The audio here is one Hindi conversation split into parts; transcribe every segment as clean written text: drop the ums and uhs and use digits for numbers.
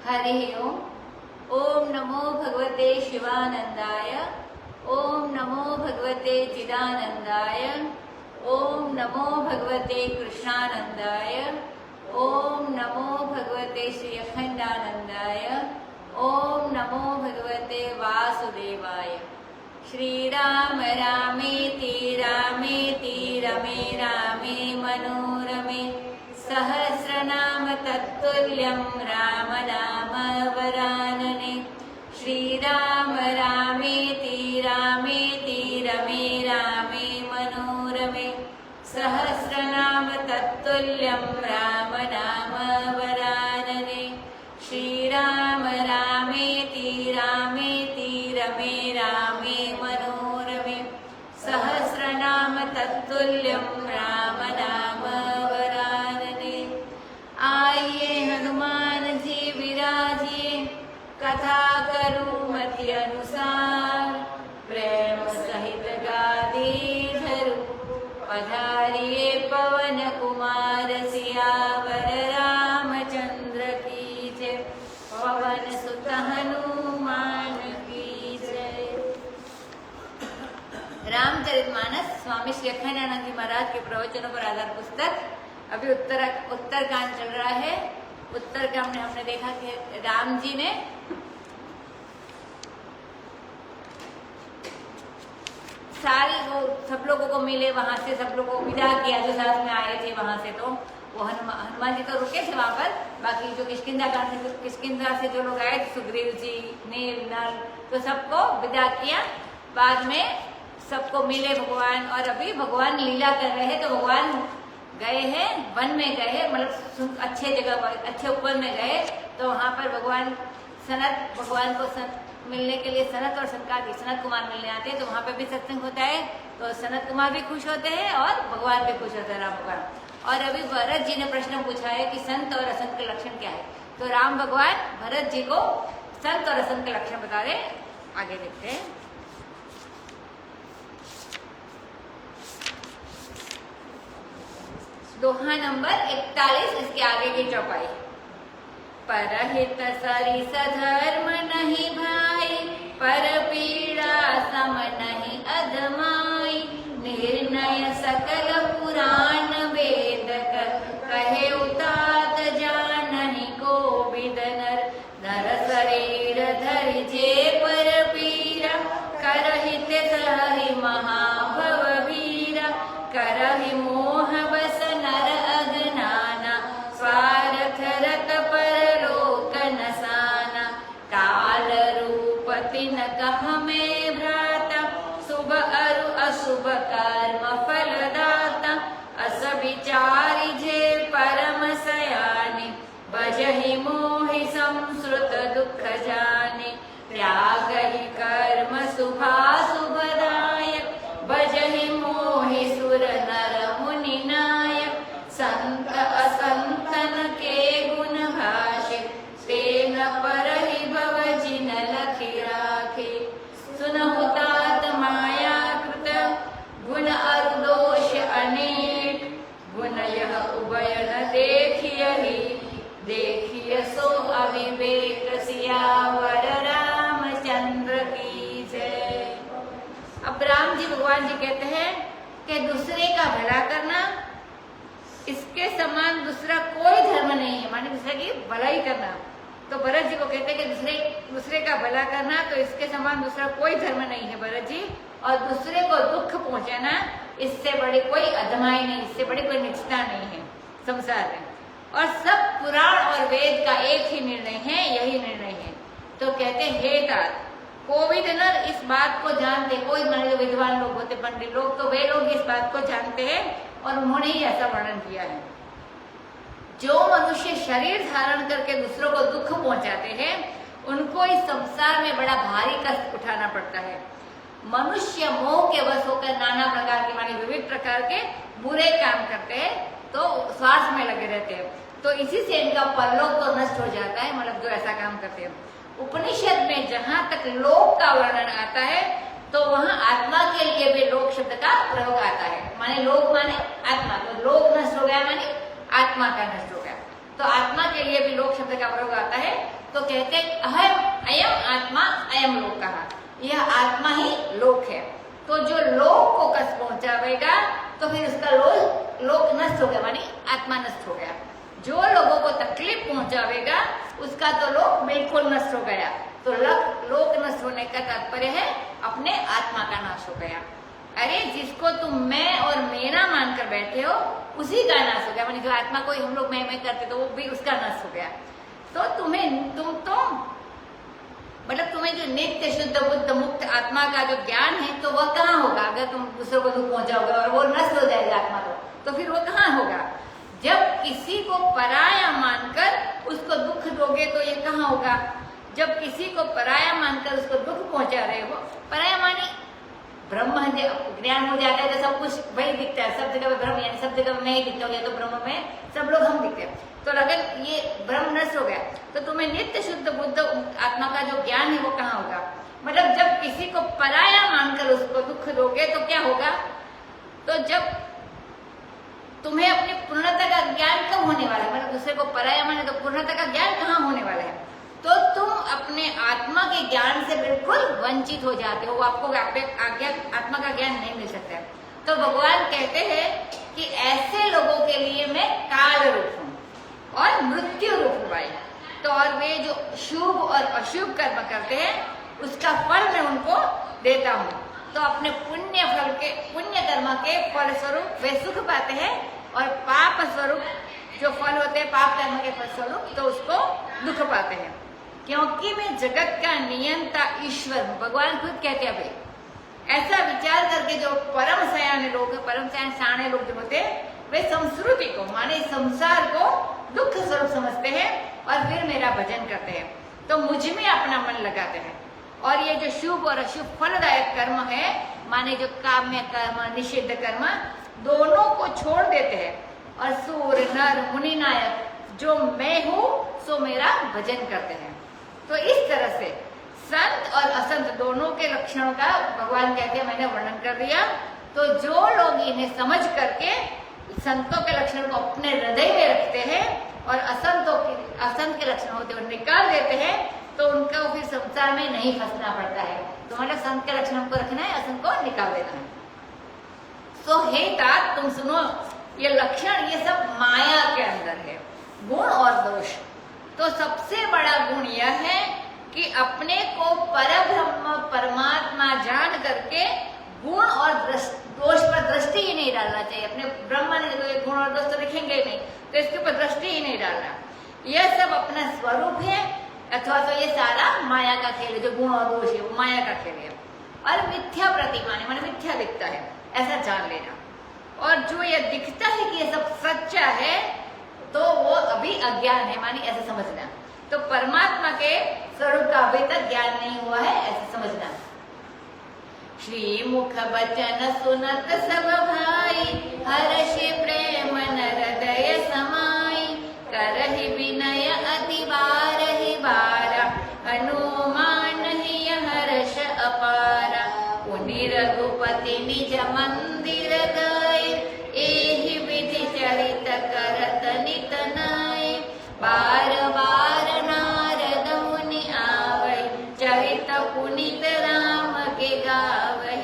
हरि ओम। ओम नमो भगवते शिवानंदाय। ओम नमो भगवते चिदानंदाय। ओम नमो भगवते कृष्णानंदाय। ओम नमो भगवते श्री अखंडानंदाय। ओम नमो भगवते वासुदेवाय। श्री राम रामेति रामेति रमे रामे मनोरमे सहस्रनाम तत्तुल्यं राम नाम वरानने। श्रीराम रामेति रामेति रमे रामे मनोरमे सहस्रनाम तत्तुल्यं राम नाम वरानने। श्रीराम रामेति रामेति रमे रामे मनोरमे सहस्रनाम तत्तुल्यं राम नाम वरानने। आइए हनुमान जी विराजिए, कथा करूं मति अनुसार। प्रेम सहित गादी धरू, पधारिए पवन कुमार सियावर रामचंद्र की जय। पवन सुत हनुमान की जय। रामचरितमानस स्वामी श्री अखंडानंद जी महाराज के प्रवचनों पर आधारित पुस्तक। अभी उत्तरकांड चल रहा है। उत्तरकांड में हमने देखा कि राम जी ने सारी वो सब लोगों को मिले, वहां से सब लोगों को विदा किया जो साथ में आए थे वहां से। तो वो हनुमान जी तो रुके थे वहां पर। बाकी जो किष्किंधा से जो लोग आए थे, सुग्रीव जी, नील, नल, तो सबको विदा किया। बाद में सबको मिले भगवान। और अभी भगवान लीला कर रहे हैं। तो भगवान गए हैं, वन में गए हैं, मतलब अच्छे जगह पर, अच्छे ऊपर में गए। तो वहां पर भगवान को मिलने के लिए सनत और सनत कुमार मिलने आते हैं। तो वहां पे भी सत्संग होता है। तो सनत कुमार भी खुश होते हैं और भगवान भी खुश होते हैं, राम भगवान। और अभी भरत जी ने प्रश्न पूछा है कि संत और असंत के लक्षण क्या है। तो राम भगवान भरत जी को संत और असंत के लक्षण बता रहे। आगे देखते हैं। दोहा नंबर 41, इसके आगे की चौपाई। परहित सरिस धर्म नहीं भाई, पर पीड़ा सम नहीं अधमाई। निर्णय सकल पुराण वेद कहे उतात जानहि को विदनर। नर शरीर धरि जे पर पीरा, करहित सहहि महाभव वीरा। करहि मोह बस नर अगनाना, स्वार्थ रत परलोक नसाना। काल रूप तिन कह में भ्राता, शुभ अरु अशुभ कर्म फलदाता। अस विचारि जे परम सयाने, भजहि मोहि संसृत दुख जाने। त्यागहि कर्म शुभाशुभदायक, भजहि मोहि सुर नर मुनि नायक। संत असंतन के गुण भाषे, तेन परहि भव जिन लखि राखे। सुनहु तात माया कृत, गुण अरु दोष अनेक। गुण यह उभय न देखियहि, देखिय सो अविवेक। सियावर रामचंद्र की जय। अब राम जी भगवान जी कहते हैं कि दूसरे का भला करना, इसके समान दूसरा कोई धर्म नहीं है। माने दूसरे की भलाई करना। तो भरत जी को कहते हैं कि दूसरे का भला करना, तो इसके समान दूसरा कोई धर्म नहीं है भरत जी। और दूसरे को दुख पहुंचाना, इससे बड़ी कोई अधमाई नहीं, इससे बड़ी कोई निष्ठा नहीं है संसार में। और सब पुराण और वेद का एक ही निर्णय है, यही निर्णय है। तो कहते हैं हे तात, कोविद नर इस बात को जानते। कोई जो विद्वान लोग होते, पंडित लोग, तो वे लोग इस बात को जानते हैं और उन्होंने ही ऐसा वर्णन किया है। जो मनुष्य शरीर धारण करके दूसरों को दुख पहुंचाते हैं, उनको इस संसार में बड़ा भारी कष्ट उठाना पड़ता है। मनुष्य मोह के वश होकर नाना प्रकार के, माने विविध प्रकार के बुरे काम करते हैं, तो स्वार्थ में लगे रहते हैं। तो इसी से इनका परलोक तो नष्ट हो जाता है, मतलब जो ऐसा काम करते हैं। उपनिषद में जहां तक लोक का वर्णन आता है, तो वहां आत्मा के लिए भी लोक शब्द का प्रयोग आता है। माने लोक माने आत्मा, तो लोक नष्ट हो गया माने आत्मा का नष्ट हो गया। तो आत्मा के लिए भी लोक शब्द का प्रयोग आता है। तो कहते अहम अयम आत्मा अयम लोकः, यह आत्मा ही लोक है। तो जो लोक को कष्ट पहुंचावेगा तो फिर उसका लोक नष्ट हो गया, मानी आत्मा नष्ट हो गया। जो लोगों को तकलीफ पहुंचावेगा उसका तो लोक बिल्कुल नष्ट हो गया। तो लोक नष्ट होने का तात्पर्य है अपने आत्मा का नाश हो गया। अरे जिसको तुम मैं और मेरा मानकर बैठे हो उसी का नाश हो गया, मानी जो आत्मा को हम लोग मैं करते तो वो भी उसका नाश हो गया। तो मतलब तुम्हें जो नित्य शुद्ध बुद्ध मुक्त आत्मा का जो ज्ञान है तो वह कहाँ होगा? अगर तुम दूसरों को दुख पहुंचाओगे और वो नष्ट हो जाएगा आत्मा तो फिर वो कहाँ होगा? जब किसी को पराया मानकर उसको दुख दोगे तो ये कहाँ होगा? जब किसी को पराया मानकर उसको दुख पहुंचा रहे हो, पराया मानी ब्रह्म ज्ञान हो जाता है तो सब कुछ वही दिखता है, सब जगह ब्रह्म, यानी सब जगह मैं ही दिखता हूँ, या तो ब्रह्म में सब लोग हम दिखते हैं। तो अगर ये ब्रह्म नष्ट हो गया तो तुम्हें नित्य शुद्ध बुद्ध आत्मा का जो ज्ञान है वो कहाँ होगा? मतलब जब किसी को पराया मानकर उसको दुख दोगे तो क्या होगा? तो जब तुम्हें अपनी पूर्णता का ज्ञान कब होने वाला है? मतलब दूसरे को पराया माने तो पूर्णता का ज्ञान कहाँ होने वाला है? तो तुम अपने आत्मा के ज्ञान से बिल्कुल वंचित हो जाते हो, आपको आत्मा का ज्ञान नहीं मिल सकता है। तो भगवान कहते हैं कि ऐसे लोगों के लिए मैं काल रूप हूँ और मृत्यु रूप हूँ भाई। तो और वे जो शुभ और अशुभ कर्म करते हैं उसका फल मैं उनको देता हूँ। तो अपने पुण्य कर्म के फल स्वरूप वे सुख पाते हैं और पाप स्वरूप जो फल होते हैं पाप कर्म के फल स्वरूप तो उसको दुख पाते हैं। क्योंकि मैं जगत का नियंता ईश्वर हूँ, भगवान खुद कहते हैं भाई। ऐसा विचार करके जो परम सयाने लोग, परम सयाने लोग जो होते हैं वे संस्कृति को माने संसार को दुख स्वरूप समझते हैं और फिर मेरा भजन करते हैं, तो मुझ में अपना मन लगाते हैं। और ये जो शुभ और अशुभ फलदायक कर्म है, माने जो काम्य कर्म निषिद्ध कर्म, दोनों को छोड़ देते हैं और सूर नर मुनि नायक जो मैं हूँ सो मेरा भजन करते हैं। तो इस तरह से संत और असंत दोनों के लक्षणों का भगवान कहते हैं मैंने वर्णन कर दिया। तो जो लोग इन्हें समझ करके संतों के लक्षण को अपने हृदय में रखते हैं और असंत के लक्षण होते हुए निकाल देते हैं तो उनका फिर संसार में नहीं फंसना पड़ता है। तो मतलब संत के लक्षण को रखना है, असंत को निकाल देना है। सो हे तात तुम सुनो, ये लक्षण ये सब माया के अंदर है, गुण और दोष। तो सबसे बड़ा गुण यह है कि अपने को परब्रह्म परमात्मा जान करके गुण और दोष पर दृष्टि ही नहीं डालना चाहिए। अपने ब्रह्म ने तो गुण और दोष तो दिखेंगे नहीं, तो इसके ऊपर दृष्टि ही नहीं डालना। यह सब अपना स्वरूप है, अथवा तो ये सारा माया का खेल है। जो गुण और दोष है वो माया का खेल है और मिथ्या प्रतिमा माने मिथ्या दिखता है, ऐसा जान लेना। और जो ये दिखता है कि ये सब सच्चा है तो वो अभी अज्ञान है, मानी ऐसे समझना। तो परमात्मा के स्वरूप का अभी तक ज्ञान नहीं हुआ है, ऐसे समझना। श्री मुख बचन सुनत सब भाई, हर्षि प्रेम नर हृदय समाई, करहि विनय अति बारहि बारा, हनुमान ही हर्ष अपारा। पुनि रघुपति निज मंदिर गए, एहि विधि चरित करत नित नाय। बार बार नारद मुनि आवै, चरित पुनित राम के गावै।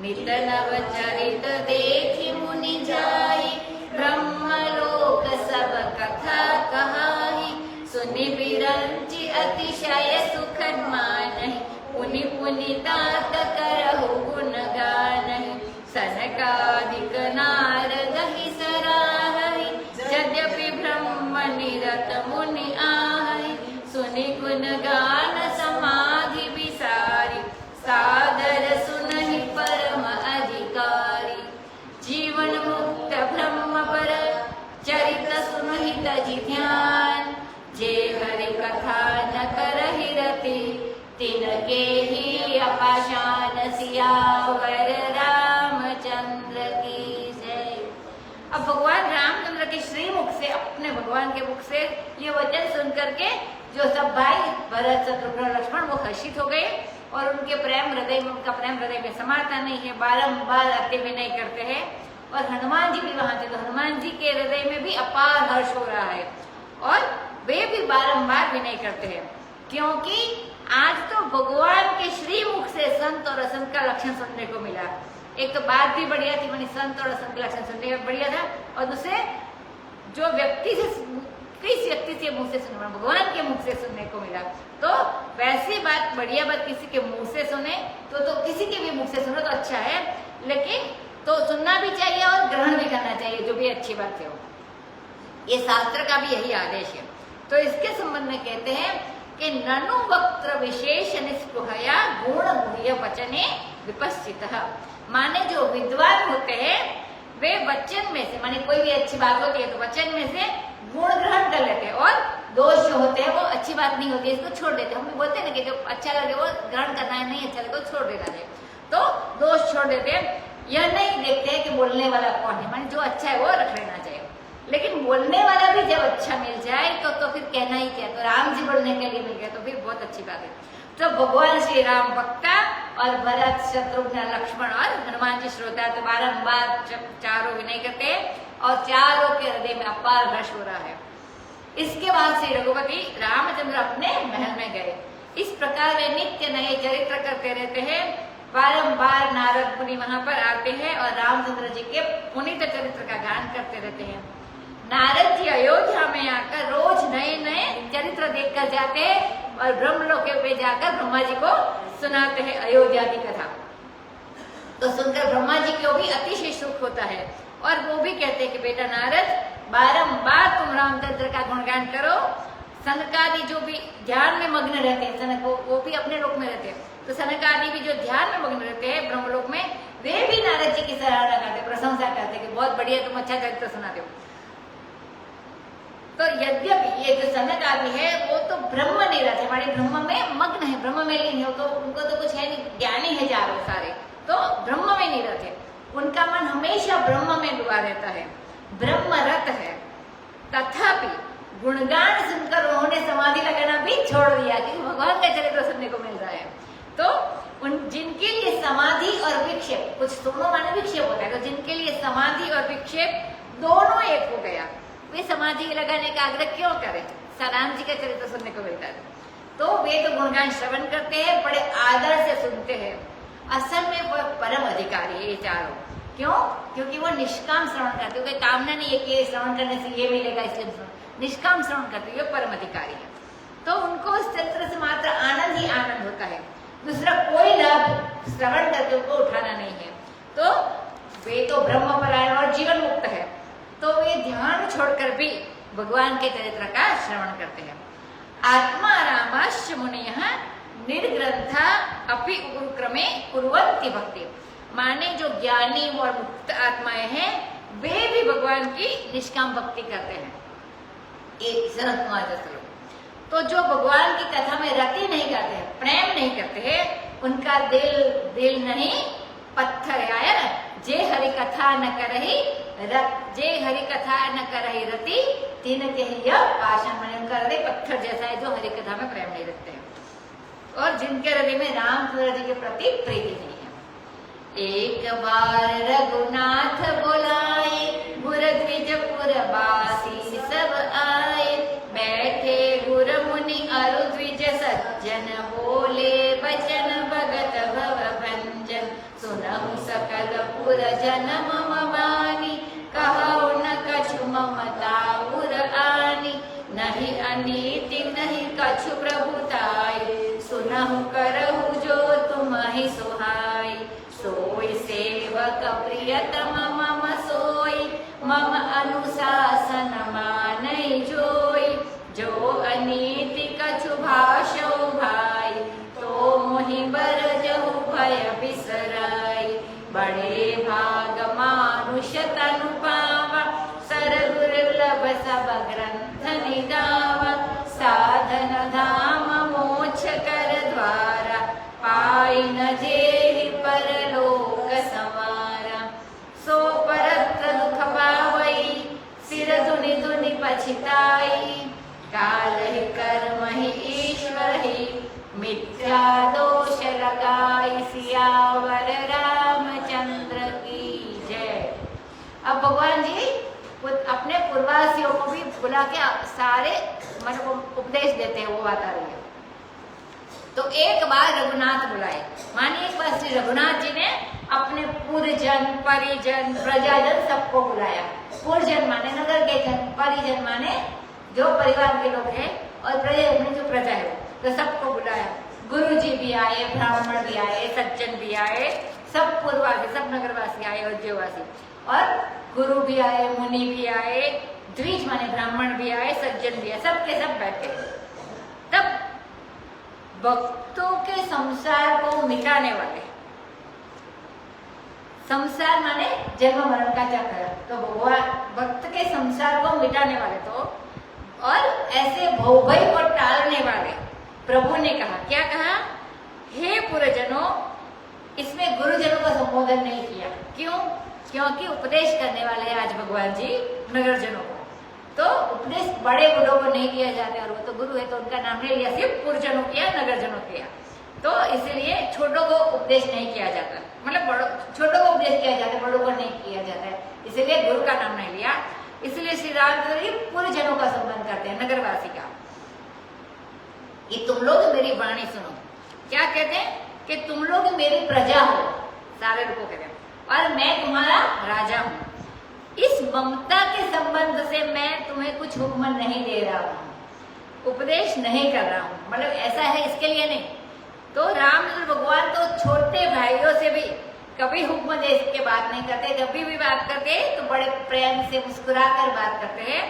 नित नव चरित देखि मुनि जाहि, ब्रह्मलोक सब कथा कहाहि। सुनि बिरंचि अतिशय सुख मानहि, पुनि पुनि तात करहु गुण गानहि। सनकादिक नारद ही सराहहि, यद्यपि ब्रह्म निरत मुनि आहहि। सुनि गुण गान समाधि विसारी, सादर सुनहि परम अधिकारी। जीवन मुक्त ब्रह्म पर चरित सुनहि तजि ध्यान, जे हरि कथा न करहि रति, तिनके ही अपाशान सियावर रामचंद्र की जय। अब भगवान रामचंद्र के श्री मुख से, अपने भगवान के मुख से ये वचन सुन करके जो सब भाई भरत शत्रुघ्न लक्ष्मण वो हर्षित हो गए और उनके प्रेम हृदय में, उनका प्रेम हृदय में समाता नहीं है, बारंबार अति विनय करते हैं। और हनुमान जी भी वहां थे, तो हनुमान जी के हृदय में भी अपार हर्ष हो रहा है और वे भी बारंबार विनय करते हैं। क्योंकि आज तो भगवान के श्री मुख से संत और असंत का लक्षण सुनने को मिला। एक तो बात भी बढ़िया थी, मैंने संत और असंत के लक्षण सुनने का बढ़िया था, और दूसरे जो व्यक्ति से किस व्यक्ति से मुंह से सुनना, भगवान के मुख से सुनने को मिला। तो वैसी बात, बढ़िया बात किसी के मुंह से सुने तो किसी के भी मुख से सुनो तो अच्छा है, लेकिन तो सुनना भी चाहिए और ग्रहण भी करना चाहिए, जो भी अच्छी बात है। ये शास्त्र का भी यही आदेश है। तो इसके संबंध में कहते हैं कि ननु वक्त्र विशेष निस्पृहया गुण गुह्य वचने विपश्चितः, माने जो विद्वान होते हैं वे वचन में से, माने कोई भी अच्छी बात होती है तो वचन में से गुण ग्रहण कर लेते हैं, और दोष जो होते हैं वो अच्छी बात नहीं होती है, इसको छोड़ देते हैं। हम बोलते हैं ना कि जो अच्छा लगे वो ग्रहण करना है, नहीं अच्छा लगे वो छोड़ देना है, तो दोष छोड़ देते हैं। यह नहीं देखते हैं कि बोलने वाला कौन है, माने जो अच्छा है वो रख लेना चाहिए, लेकिन बोलने वाला भी जब अच्छा मिल जाए तो फिर कहना ही क्या। तो राम जी बोलने के लिए मिल गया तो फिर बहुत अच्छी बात है। तो भगवान श्री राम वक्ता और भरत शत्रुघ्न लक्ष्मण और हनुमान जी श्रोता, तो बारम्बार चारों विनय करते और चारों के हृदय में अपार हर्ष हो रहा है। इसके बाद श्री रघुपति रामचंद्र अपने महल में गए। इस प्रकार वे नित्य नए चरित्र करते रहते हैं। बारम्बार नारद मुनि वहां पर आते हैं और रामचंद्र जी के पुनीत चरित्र का गान करते रहते हैं। नारद जी अयोध्या में आकर रोज नए नए चरित्र देखकर जाते हैं और ब्रह्मलोक पे जाकर ब्रह्मा जी को सुनाते हैं अयोध्या की कथा। तो सुनकर ब्रह्मा जी को भी अतिशय सुख होता है और वो भी कहते हैं कि बेटा नारद, बारंबार तुम रामचंद्र का गुणगान करो। सनकादि जो भी ध्यान में मग्न रहते हैं, सनक वो भी अपने लोक में रहते हैं, तो सनकादि भी जो ध्यान में मग्न रहते हैं ब्रह्मलोक में, वे भी नारद जी की सराहना करते, प्रशंसा करते कि बहुत बढ़िया, तुम अच्छा चरित्र सुनाते हो। तो यद्यपि ये जो सनक आदि है वो तो ब्रह्म निरत है, हमारे ब्रह्म में मग्न है, ब्रह्म में लीन है, तो उनको तो कुछ है नहीं, ज्ञानी है चारों सारे, तो ब्रह्म में निरत है, उनका मन हमेशा ब्रह्म में डूबा रहता है, ब्रह्मरत है। तथापि गुणगान सुनकर उन्होंने समाधि लगाना भी छोड़ दिया, क्योंकि भगवान का चरित्र सुनने को मिल रहा है। तो उन जिनके लिए समाधि और विक्षेप, कुछ दोनों माने विक्षेप होता है, तो जिनके लिए समाधि और विक्षेप दोनों एक हो गया, वे समाधि लगाने का आग्रह क्यों करें? राम जी का चरित्र सुनने को मिलता है, तो वे तो गुणगान श्रवण करते हैं, बड़े आदर से सुनते हैं। असल में वह परम अधिकारी है ये चारों। क्यों? क्योंकि वो निष्काम श्रवण करते, कोई कामना नहीं है कि श्रवण करने से ये मिलेगा इसलिए निष्काम श्रवण करते, ये परम अधिकारी है। तो उनको उस चरित्र से मात्र आनंद ही आनंद होता है, दूसरा कोई लाभ श्रवण करके उनको उठाना नहीं है। तो वे तो ब्रह्मपरायण और जीवन मुक्त है, तो वे ध्यान छोड़कर भी भगवान के चरित्र का श्रवण करते हैं। आत्मा रामाश्च मुनियः निर्ग्रंथा अपि उरुक्रमे कुर्वन्ति भक्ति, माने जो ज्ञानी और मुक्त आत्माएं हैं वे भी भगवान की निष्काम भक्ति करते हैं। एक शरद कुमार जैसे लोग तो जो भगवान की कथा में रति नहीं करते हैं, प्रेम नहीं करते हैं, उनका दिल नहीं पत्थर है। आया ना, जे हरि कथा न करही जे हरि कथा न करही रति तीन के पाषाण, माने उनका हृदय पत्थर जैसा है जो हरि कथा में प्रेम नहीं रखते हैं और जिनके हृदय में रामचंद्र जी के प्रति प्रीति नहीं है। एक बार रघुनाथ बुलाए, गुर द्विज पुरवासी सब आए, बैठे गुर मुनि अरु द्विज सज्जन, बोले बचन भगत भव भंजन, सुनहु सकल पुर जन मम मानी, कहु न कछु ममता पुर आनी, नहीं अनीति नहीं कछु प्रभुताई, सुनहु करहु जो तुम ही सुहाई, सोई सेवक प्रियतम मम सोई, मम अनुशासन मानै जोई, जो अनीति कछु भाषौ भाई, तो मोहि बरजहु भय बिसराई, बड़े भाग मानुष तनु पावा, सर दुर्लभ सब ग्रंथ निगावा, साधन धाम मोक्ष कर द्वारा, पाई न जेहि परलोक संवारा, सो परत्र दुख पावई, सिर धुनि धुनि पछिताई, काल ही कर्म ही ईश्वर ही, मिथ्या दोष लगाई, सियावर रामचंद्र की जय। अब भगवान जी अपने पूर्ववासियों को भी बुला के सारे मतलब उपदेश देते हैं, वो बात आ रही है। तो एक बार रघुनाथ बुलाए। मानिए एक बार श्री रघुनाथ जी ने अपने पुरजन, परिजन, प्रजाजन सबको बुलाया। पुरजन माने नगर के जन, परिजन माने जो परिवार के लोग हैं, और प्रजाजन माने जो प्रजा है, तो सबको बुलाया। गुरु जी भी आए, ब्राह्मण भी आए, सज्जन भी आए, सब पूर्ववासी, सब नगरवासी आए, अयोध्यावासी, और गुरु भी आए, मुनि भी आए, द्विज माने ब्राह्मण भी आए, सज्जन भी आए, सबके सब बैठे। तब भक्तों के संसार को मिटाने वाले, संसार माने जन्म मरण का चक्र, तो भगवान भक्त के संसार को मिटाने वाले, तो और ऐसे भोगई को टालने वाले प्रभु ने कहा, क्या कहा? हे पुरजनों। इसमें गुरुजनों का संबोधन नहीं किया। क्यों? क्योंकि उपदेश करने वाले हैं आज भगवान जी नगरजनों को, तो उपदेश बड़े बूढ़ों को नहीं किया जाता, और वो तो गुरु है तो उनका नाम नहीं लिया, सिर्फ पुरजनों किया, नगरजनों किया। तो इसलिए छोटों को उपदेश नहीं किया जाता, मतलब बड़ों, छोटों को उपदेश किया जाता है, बड़ों को नहीं किया जाता है, इसलिए गुरु का नाम नहीं लिया। इसलिए श्री रामचंद्र पुरजनों का संबंध करते हैं, नगरवासी का। कि तुम लोग मेरी वाणी सुनो। क्या कहते हैं? कि तुम लोग मेरी प्रजा हो, सारे लोगों कहते हैं, और मैं तुम्हारा राजा हूं। इस ममता के संबंध से मैं तुम्हें कुछ हुक्म नहीं दे रहा हूं, उपदेश नहीं कर रहा हूं, मतलब ऐसा है इसके लिए नहीं। तो रामचंद्र भगवान तो छोटे भाइयों से भी कभी हुक्म दे के बात नहीं करते, कभी भी बात करते तो बड़े प्रेम से मुस्कुरा कर बात करते हैं,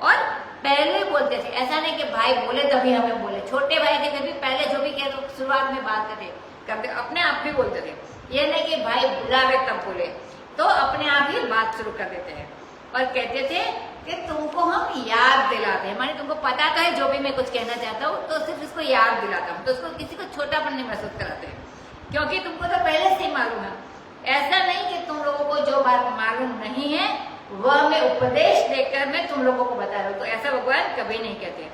और पहले बोलते थे। ऐसा नहीं कि भाई बोले तभी हमें बोले, छोटे भाई थे कभी पहले जो भी कहे तो शुरुआत में बात करते अपने आप भी बोलते थे। ये नहीं कि भाई बुलावे तब बोले, तो अपने आप ही बात शुरू कर देते हैं, और कहते थे कि तुमको हम याद दिलाते हैं, माने तुमको पता तो है जो भी मैं कुछ कहना चाहता हूँ, तो सिर्फ इसको याद दिलाता हूँ, तो उसको किसी को छोटापन नहीं महसूस कराते हैं, क्योंकि तुमको तो पहले से ही मालूम है। ऐसा नहीं कि तुम लोगों को जो बात मालूम नहीं है वह मैं उपदेश देकर मैं तुम लोगों को बता रहा हूँ, तो ऐसा भगवान कभी नहीं कहते।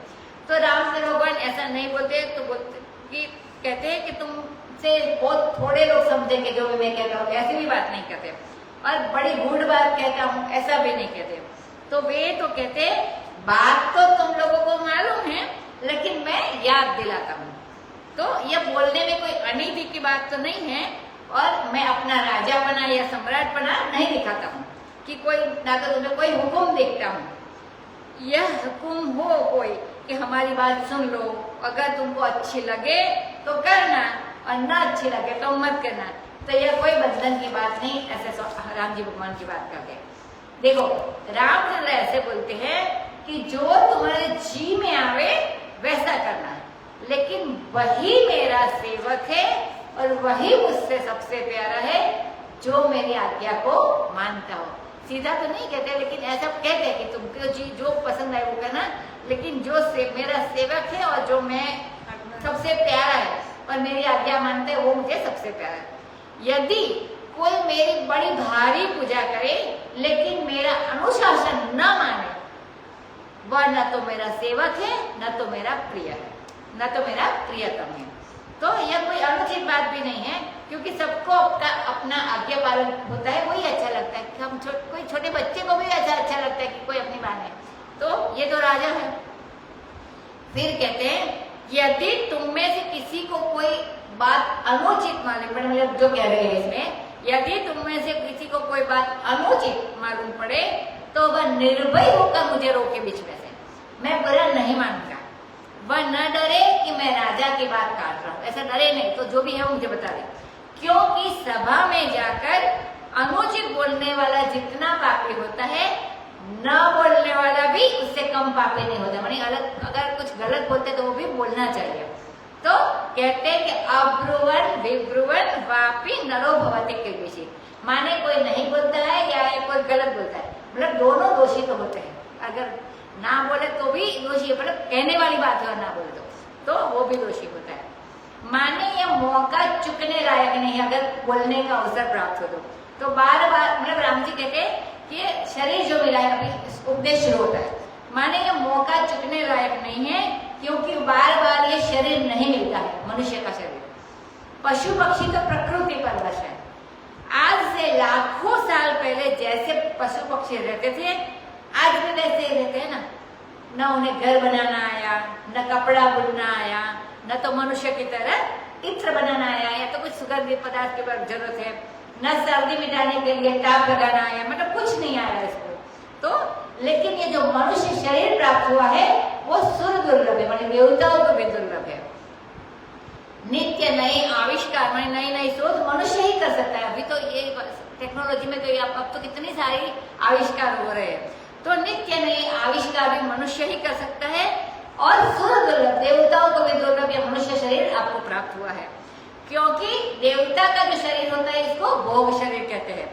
तो रामचंद्र भगवान ऐसा नहीं बोलते, तो बोलते कि कहते हैं कि तुमसे बहुत थोड़े लोग समझेंगे जो भी मैं कहता हूँ, ऐसी भी बात नहीं कहते, और बड़ी गूढ़ बात कहता हूँ ऐसा भी नहीं कहते। तो वे तो कहते बात तो तुम लोगों को मालूम है, लेकिन मैं याद दिलाता हूँ। तो यह बोलने में कोई अनिति की बात तो नहीं है, और मैं अपना राजा बना या सम्राट बना नहीं दिखाता हूँ कि कोई ना तो तुम्हें कोई हुक्म देखता हूँ। यह हुक्म हो कोई कि हमारी बात सुन लो, अगर तुमको अच्छी लगे तो करना, और ना अच्छी लगे तो मत करना, तो यह कोई बंधन की बात नहीं। ऐसे राम जी भगवान की बात करते। देखो रामचंद्र ऐसे बोलते हैं कि जो तुम्हारे जी में आवे वैसा करना, लेकिन वही मेरा सेवक है और वही मुझसे सबसे प्यारा है जो मेरी आज्ञा को मानता हो। सीधा तो नहीं कहते, लेकिन ऐसा कहते हैं कि तुमको जो पसंद आए वो करना, लेकिन जो मेरा सेवक है और जो मैं सबसे प्यारा है और मेरी आज्ञा मानते हैं वो मुझे सबसे प्यारा है। यदि कोई मेरी बड़ी भारी पूजा करे लेकिन मेरा अनुशासन न माने, वह न तो मेरा सेवक है न तो मेरा प्रिय है, न तो मेरा प्रियतम है। तो यह कोई अनुचित बात भी नहीं है, क्योंकि सबको अपना आज्ञा पालन होता है, वही अच्छा लगता है। हम कोई छोटे बच्चे को भी ऐसा अच्छा लगता है कि कोई अपनी माने, तो ये तो राजा है। फिर कहते हैं यदि तुम में से किसी को कोई बात अनुचित मालूम पड़े, मतलब जो कह रहे हैं इसमें, यदि तुम में से किसी को कोई बात अनुचित मालूम पड़े तो वह निर्भय होकर मुझे रोके बीच में से, मैं बुरा नहीं मानूंगा। वह न डरे कि मैं राजा की बात काट रहा हूँ, ऐसा डरे नहीं, तो जो भी है वो मुझे बता दे। क्योंकि सभा में जाकर अनुचित बोलने वाला जितना पापी होता है, न बोलने वाला भी उससे कम पापी नहीं होता। माने अगर कुछ गलत बोलते तो वो भी बोलना चाहिए। तो कहते हैं कि अब्रुवन विब्रुवन वापी नरो भवति किल्बिषि, माने कोई नहीं बोलता है या कोई गलत बोलता है, मतलब दोनों दोषी तो होते हैं। अगर ना बोले तो भी दोषी है, मतलब कहने वाली बात है और ना बोले तो वो भी दोषी होता है। माने यह मौका चुकने लायक नहीं, अगर बोलने का अवसर प्राप्त हो तो बार बार, मतलब राम जी कहते हैं कि शरीर जो मिला है, अभी उपदेश शुरू होता है, माने यह मौका चुकने लायक नहीं है, क्योंकि बार बार ये शरीर नहीं मिलता है, मनुष्य का शरीर। पशु पक्षी तो प्रकृति परवश है। आज से लाखों साल पहले जैसे पशु पक्षी रहते थे, आज भी वैसे ही रहते हैं ना। न उन्हें घर बनाना आया, न कपड़ा बुनना आया, न तो मनुष्य की तरह इत्र बनाना आया या तो कुछ सुगंधित पदार्थ की जरूरत है, न सर्दी मिटाने के लिए टाप लगाना आया, मतलब कुछ नहीं आया इसको। तो लेकिन ये जो मनुष्य शरीर प्राप्त हुआ है वो सुर दुर्लभ है, मतलब देवताओं को भी दुर्लभ है। नित्य नए आविष्कार, माने नई नई शोध मनुष्य ही कर सकता है। अभी तो ये टेक्नोलॉजी में तो ये अब तो कितनी सारी आविष्कार हो रहे हैं, तो नित्य नए आविष्कार भी मनुष्य ही कर सकता है। और सुर दुर्लभ, देवताओं को भी दुर्लभ ये मनुष्य शरीर आपको प्राप्त हुआ है, क्योंकि देवता का जो शरीर होता है इसको भोग शरीर कहते हैं,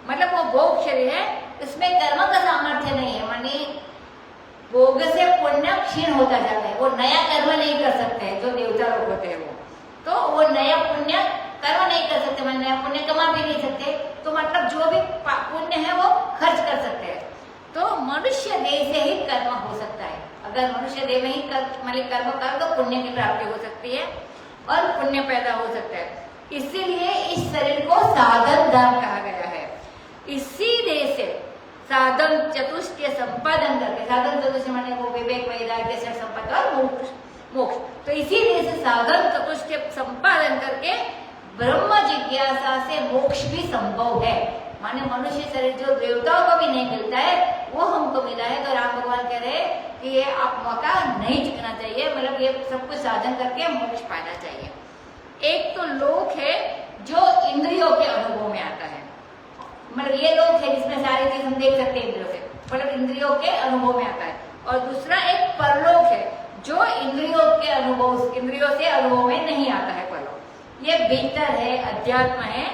मतलब वो भोग शरीर है, इसमें कर्म का सामर्थ्य नहीं है, मानी भोग से पुण्य क्षीण होता जाता है, वो नया कर्म नहीं कर सकते हैं जो देवता लोग होते हैं वो, तो वो नया पुण्य कर्म नहीं कर सकते, मतलब नया पुण्य कमा भी नहीं सकते, तो मतलब जो भी पुण्य है वो खर्च कर सकते हैं। तो मनुष्य देह से ही कर्म हो सकता है, अगर मनुष्य देह में ही कर्म कर तो पुण्य की प्राप्ति हो सकती है और पुण्य पैदा हो सकता है। इसीलिए इस शरीर को साधन धाम कहा गया है। इसी देह से साधन चतुष्टय संपादन करके, साधन चतुष्टय माने वो विवेक वैराग्य से संपदा और मोक्ष, तो इसी देह से साधन चतुष्टय संपादन करके ब्रह्म जिज्ञासा से मोक्ष भी संभव है। माने मनुष्य शरीर जो देवताओं को भी नहीं मिलता है वो हमको मिला है, तो राम भगवान कह रहे हैं कि ये आप मौका नहीं चुकना चाहिए, मतलब ये सब कुछ साधन करके मोक्ष पाना चाहिए। एक तो लोक है जो इंद्रियों के अनुभव में आता है, मतलब ये लोक है जिसमें सारी चीज हम देख सकते हैं इंद्रियों से, मतलब इंद्रियों के अनुभव में आता है। और दूसरा एक परलोक है जो इंद्रियों के अनुभव, इंद्रियों से अनुभव में नहीं आता है परलोक। ये भीतर है, अध्यात्म है,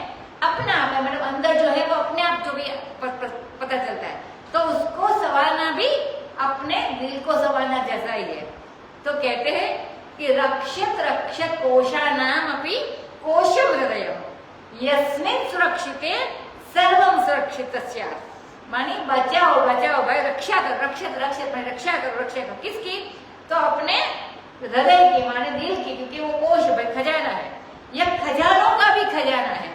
अपना आप है, मतलब अंदर जो है वो अपने आप जो भी पता चलता है, तो उसको संवारना भी अपने दिल को संवारना जैसा ही है। तो कहते हैं कि रक्षत रक्षक कोशानाम अपि कोशम हृदयम यस्मिन् सुरक्षिते सर्वम सुरक्षित स्यात्। मानी बचाओ बचाओ भाई, रक्षा करो, रक्षित रक्षित भाई, रक्षा करो किसकी? तो अपने हृदय की, माने दिल की, क्योंकि वो कोश भाई खजाना है, यह खजानों का भी खजाना है।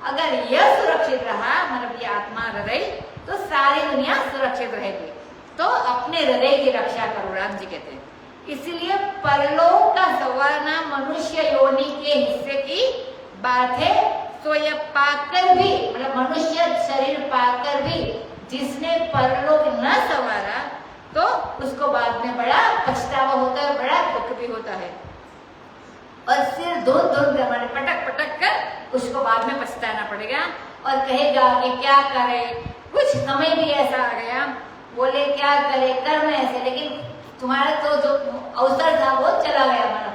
अगर यह सुरक्षित रहा, मतलब ये आत्मा हृदय, तो सारी दुनिया सुरक्षित रहेगी। तो अपने हृदय की रक्षा करो, राम जी कहते हैं। इसलिए परलोक का संवारना मनुष्य योनि के हिस्से की बात है। तो यह पाकर भी, मतलब मनुष्य शरीर पाकर भी जिसने परलोक न संवारा तो उसको बाद में बड़ा पछतावा होता है, बड़ा दुख भी होता है, और सिर धुन माने पटक पटक कर उसको बाद में पछताना पड़ेगा और कहेगा कि क्या करे। कुछ समय भी ऐसा आ गया, बोले क्या करे, कर्म ऐसे, लेकिन तुम्हारा तो जो अवसर था वो चला गया मानो।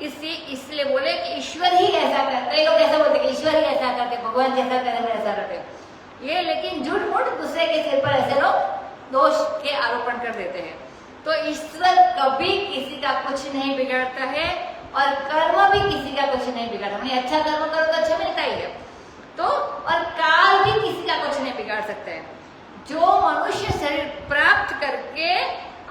इसलिए बोले कि ईश्वर ही ऐसा करते, कई लोग ऐसा बोलते कि ईश्वर ही ऐसा करते, भगवान जैसा करे मैं ऐसा करते, ये लेकिन झूठ मूठ दूसरे के सिर पर ऐसे लोग दोष के आरोपण कर देते हैं। तो ईश्वर कभी किसी का कुछ नहीं बिगाड़ता है और कर्म भी किसी का कुछ नहीं बिगाड़ता। मैंने अच्छा कर्म करो तो अच्छा मिलता ही है, तो और काल भी किसी का कुछ नहीं बिगाड़ सकता है। जो मनुष्य शरीर प्राप्त करके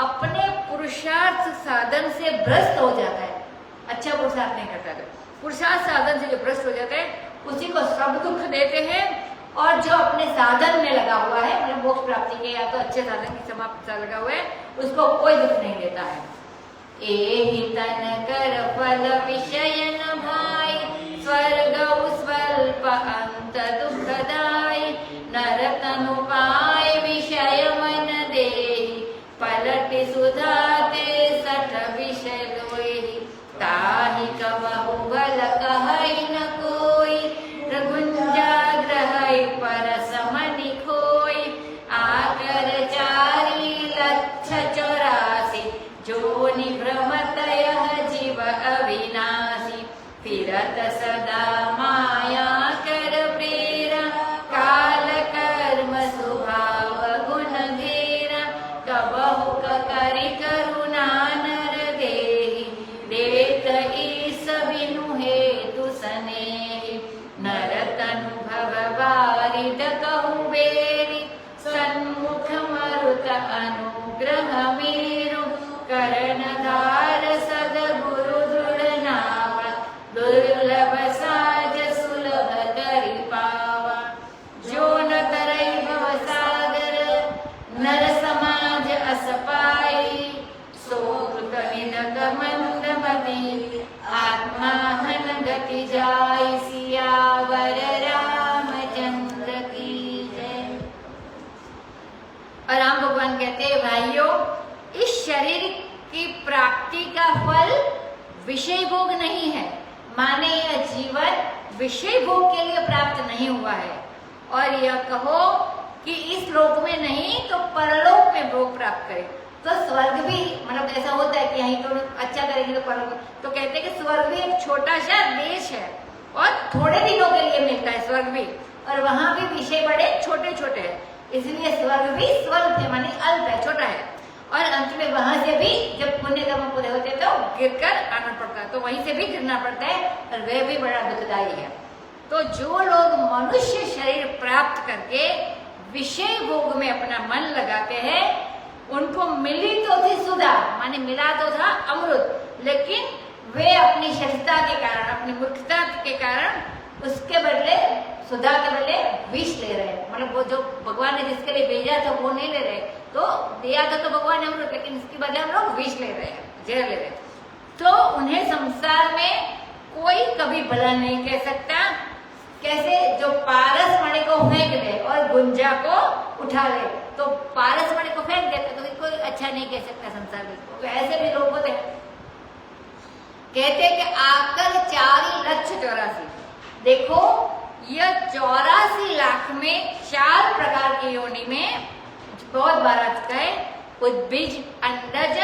अपने पुरुषार्थ साधन से भ्रष्ट हो जाता है, अच्छा पुरुषार्थ नहीं करता है, पुरुषार्थ साधन से जो भ्रष्ट हो जाता है उसी को सब दुख देते हैं। और जो अपने साधन में लगा हुआ है, मतलब मोक्ष प्राप्ति के या तो अच्छे साधन की समाप्ति से लगा हुआ है, उसको कोई दुख नहीं देता है। एहि तन कर फल विषय न भाई, स्वर्ग स्वल्प अंत दुखदाई, नर तनु पाय विषय मन देहि, पलटि सुधाते सठ विषय लोहि, ताहि कबहु बल कहै न कोई, रघुंजा ग्रहै परस मनि खोई, आकर चारि लक्ष 84 जोनि भ्रमत यह जीव अविनाशी, फिरत सदा माया कर प्रेरा, काल कर्म स्वभाव गुण घेरा, कबहु करि करुणा नर देहि, देत ईस बिनु हेतु सनेहि, नर तनु भव बारिद कहु बेरी, सन्मुख मरुत अनुग्रह मेरु, कर्णधार सद्गुरु दृढ़ नावा, दुर्लभ साज सुलभ करि पावा, जो न तरई भव सागर नर समाज अस पाई, सो कृत निदक मंद मति भगवान कहते हैं भाइयों, इस शरीर की प्राप्ति का फल विषय भोग नहीं है, माने यह जीवन विषय भोग के लिए प्राप्त नहीं हुआ है। और यह कहो कि इस लोक में नहीं तो परलोक में भोग प्राप्त करे। तो स्वर्ग भी मतलब ऐसा होता है कि यहीं तो अच्छा करेंगे तो परलोक, तो कहते हैं कि स्वर्ग भी एक छोटा सा देश है और थोड़े दिनों के लिए मिलता है स्वर्ग भी, और वहां भी विषय बड़े छोटे छोटे हैं, इसलिए स्वर्ग भी स्वल्प है, माने अल्प है, छोटा है। और अंत में वहां से भी जब पुण्य कर्म पूरे होते हैं तो गिरकर आना पड़ता है, तो वहीं से भी गिरना पड़ता है और वह भी बड़ा दुखदायी है। तो जो लोग मनुष्य शरीर प्राप्त करके विषय भोग में अपना मन लगाते हैं, उनको मिली तो थी सुधा, माने मिला तो था अमृत, लेकिन वे अपनी शठता के कारण, अपनी मूर्खता के कारण उसके बदले, सुधा के बदले विष ले रहे हैं। मतलब वो जो भगवान ने जिसके लिए भेजा था वो नहीं ले रहे, तो दिया था तो भगवान ने अमृत, लेकिन इसके बदले हम लोग विष ले रहे हैं, जहर ले रहे हैं। तो उन्हें संसार में कोई कभी भला नहीं कह सकता। कैसे? जो पारस मणि को फेंक दे और गुंजा को उठा ले, तो पारस मणि को फेंक देते तो कोई अच्छा नहीं कह सकता संसार में, तो ऐसे भी लोग होते हैं। कहते कि आकर 4,84,000, देखो यह 84 लाख में 4 प्रकार की योनि में बहुत बार आ चुका है, उद्बीज, अंडज,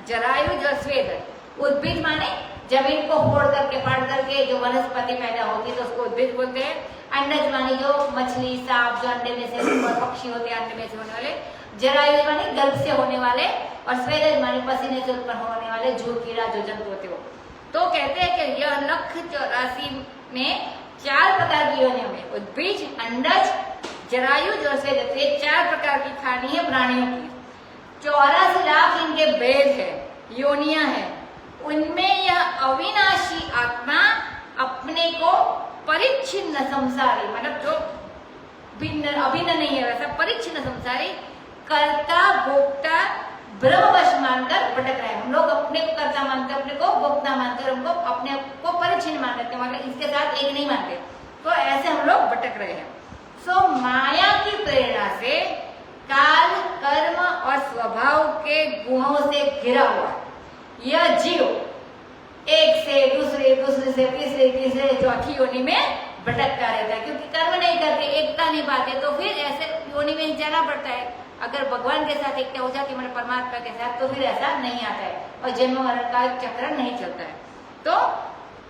जरायुज और स्वेदज। उद्बीज माने जमीन को फोड़ करके फाड़ करके जो वनस्पति पैदा होती है तो उसको उद्भिद बोलते हैं। अंडज माने जो मछली, सांप जो अंडे में से, पक्षी होते हैं अंडे में से होने वाले। जरायुज माने गर्भ से होने वाले, और स्वेदज माने पसीने से उत्पन्न होने वाले जीव, कीड़ा जो जंतु होते हो। तो कहते हैं कि यह 1,84,000 में 4 प्रकार की योनियों में उद्बीज, अंडज, जरायुज और स्वेदज, ये 4 प्रकार की खानी है प्राणियों की। 84 लाख इनके भेद है, योनियां हैं। उनमें यह अविनाशी आत्मा अपने को परिच्छिन्न संसारी, मतलब जो भिन्न अभिन्न नहीं है वैसा परिच्छिन्न संसारी, कर्ता भोक्ता ब्रह्मवश मानकर भटक रहे हैं। हम लोग अपने को कर्ता मानकर, अपने को भोक्ता मानकर, हमको अपने को परिच्छिन्न मान लेते हैं, मतलब इसके साथ एक नहीं मानते, तो ऐसे हम लोग भटक रहे हैं। सो माया की प्रेरणा से काल, कर्म और स्वभाव के गुणों से घिरा हुआ यह जीव एक से दूसरे, दूसरे से तीसरे, तीसरे चौथी योनि में भटकता रहता है, क्योंकि कर्म नहीं करते, एकता नहीं पाते, तो फिर ऐसे योनि में जाना पड़ता है। अगर भगवान के साथ एकता हो जाती है, मतलब परमात्मा के साथ, तो फिर ऐसा नहीं आता है और जन्म मरण का चक्र नहीं चलता है। तो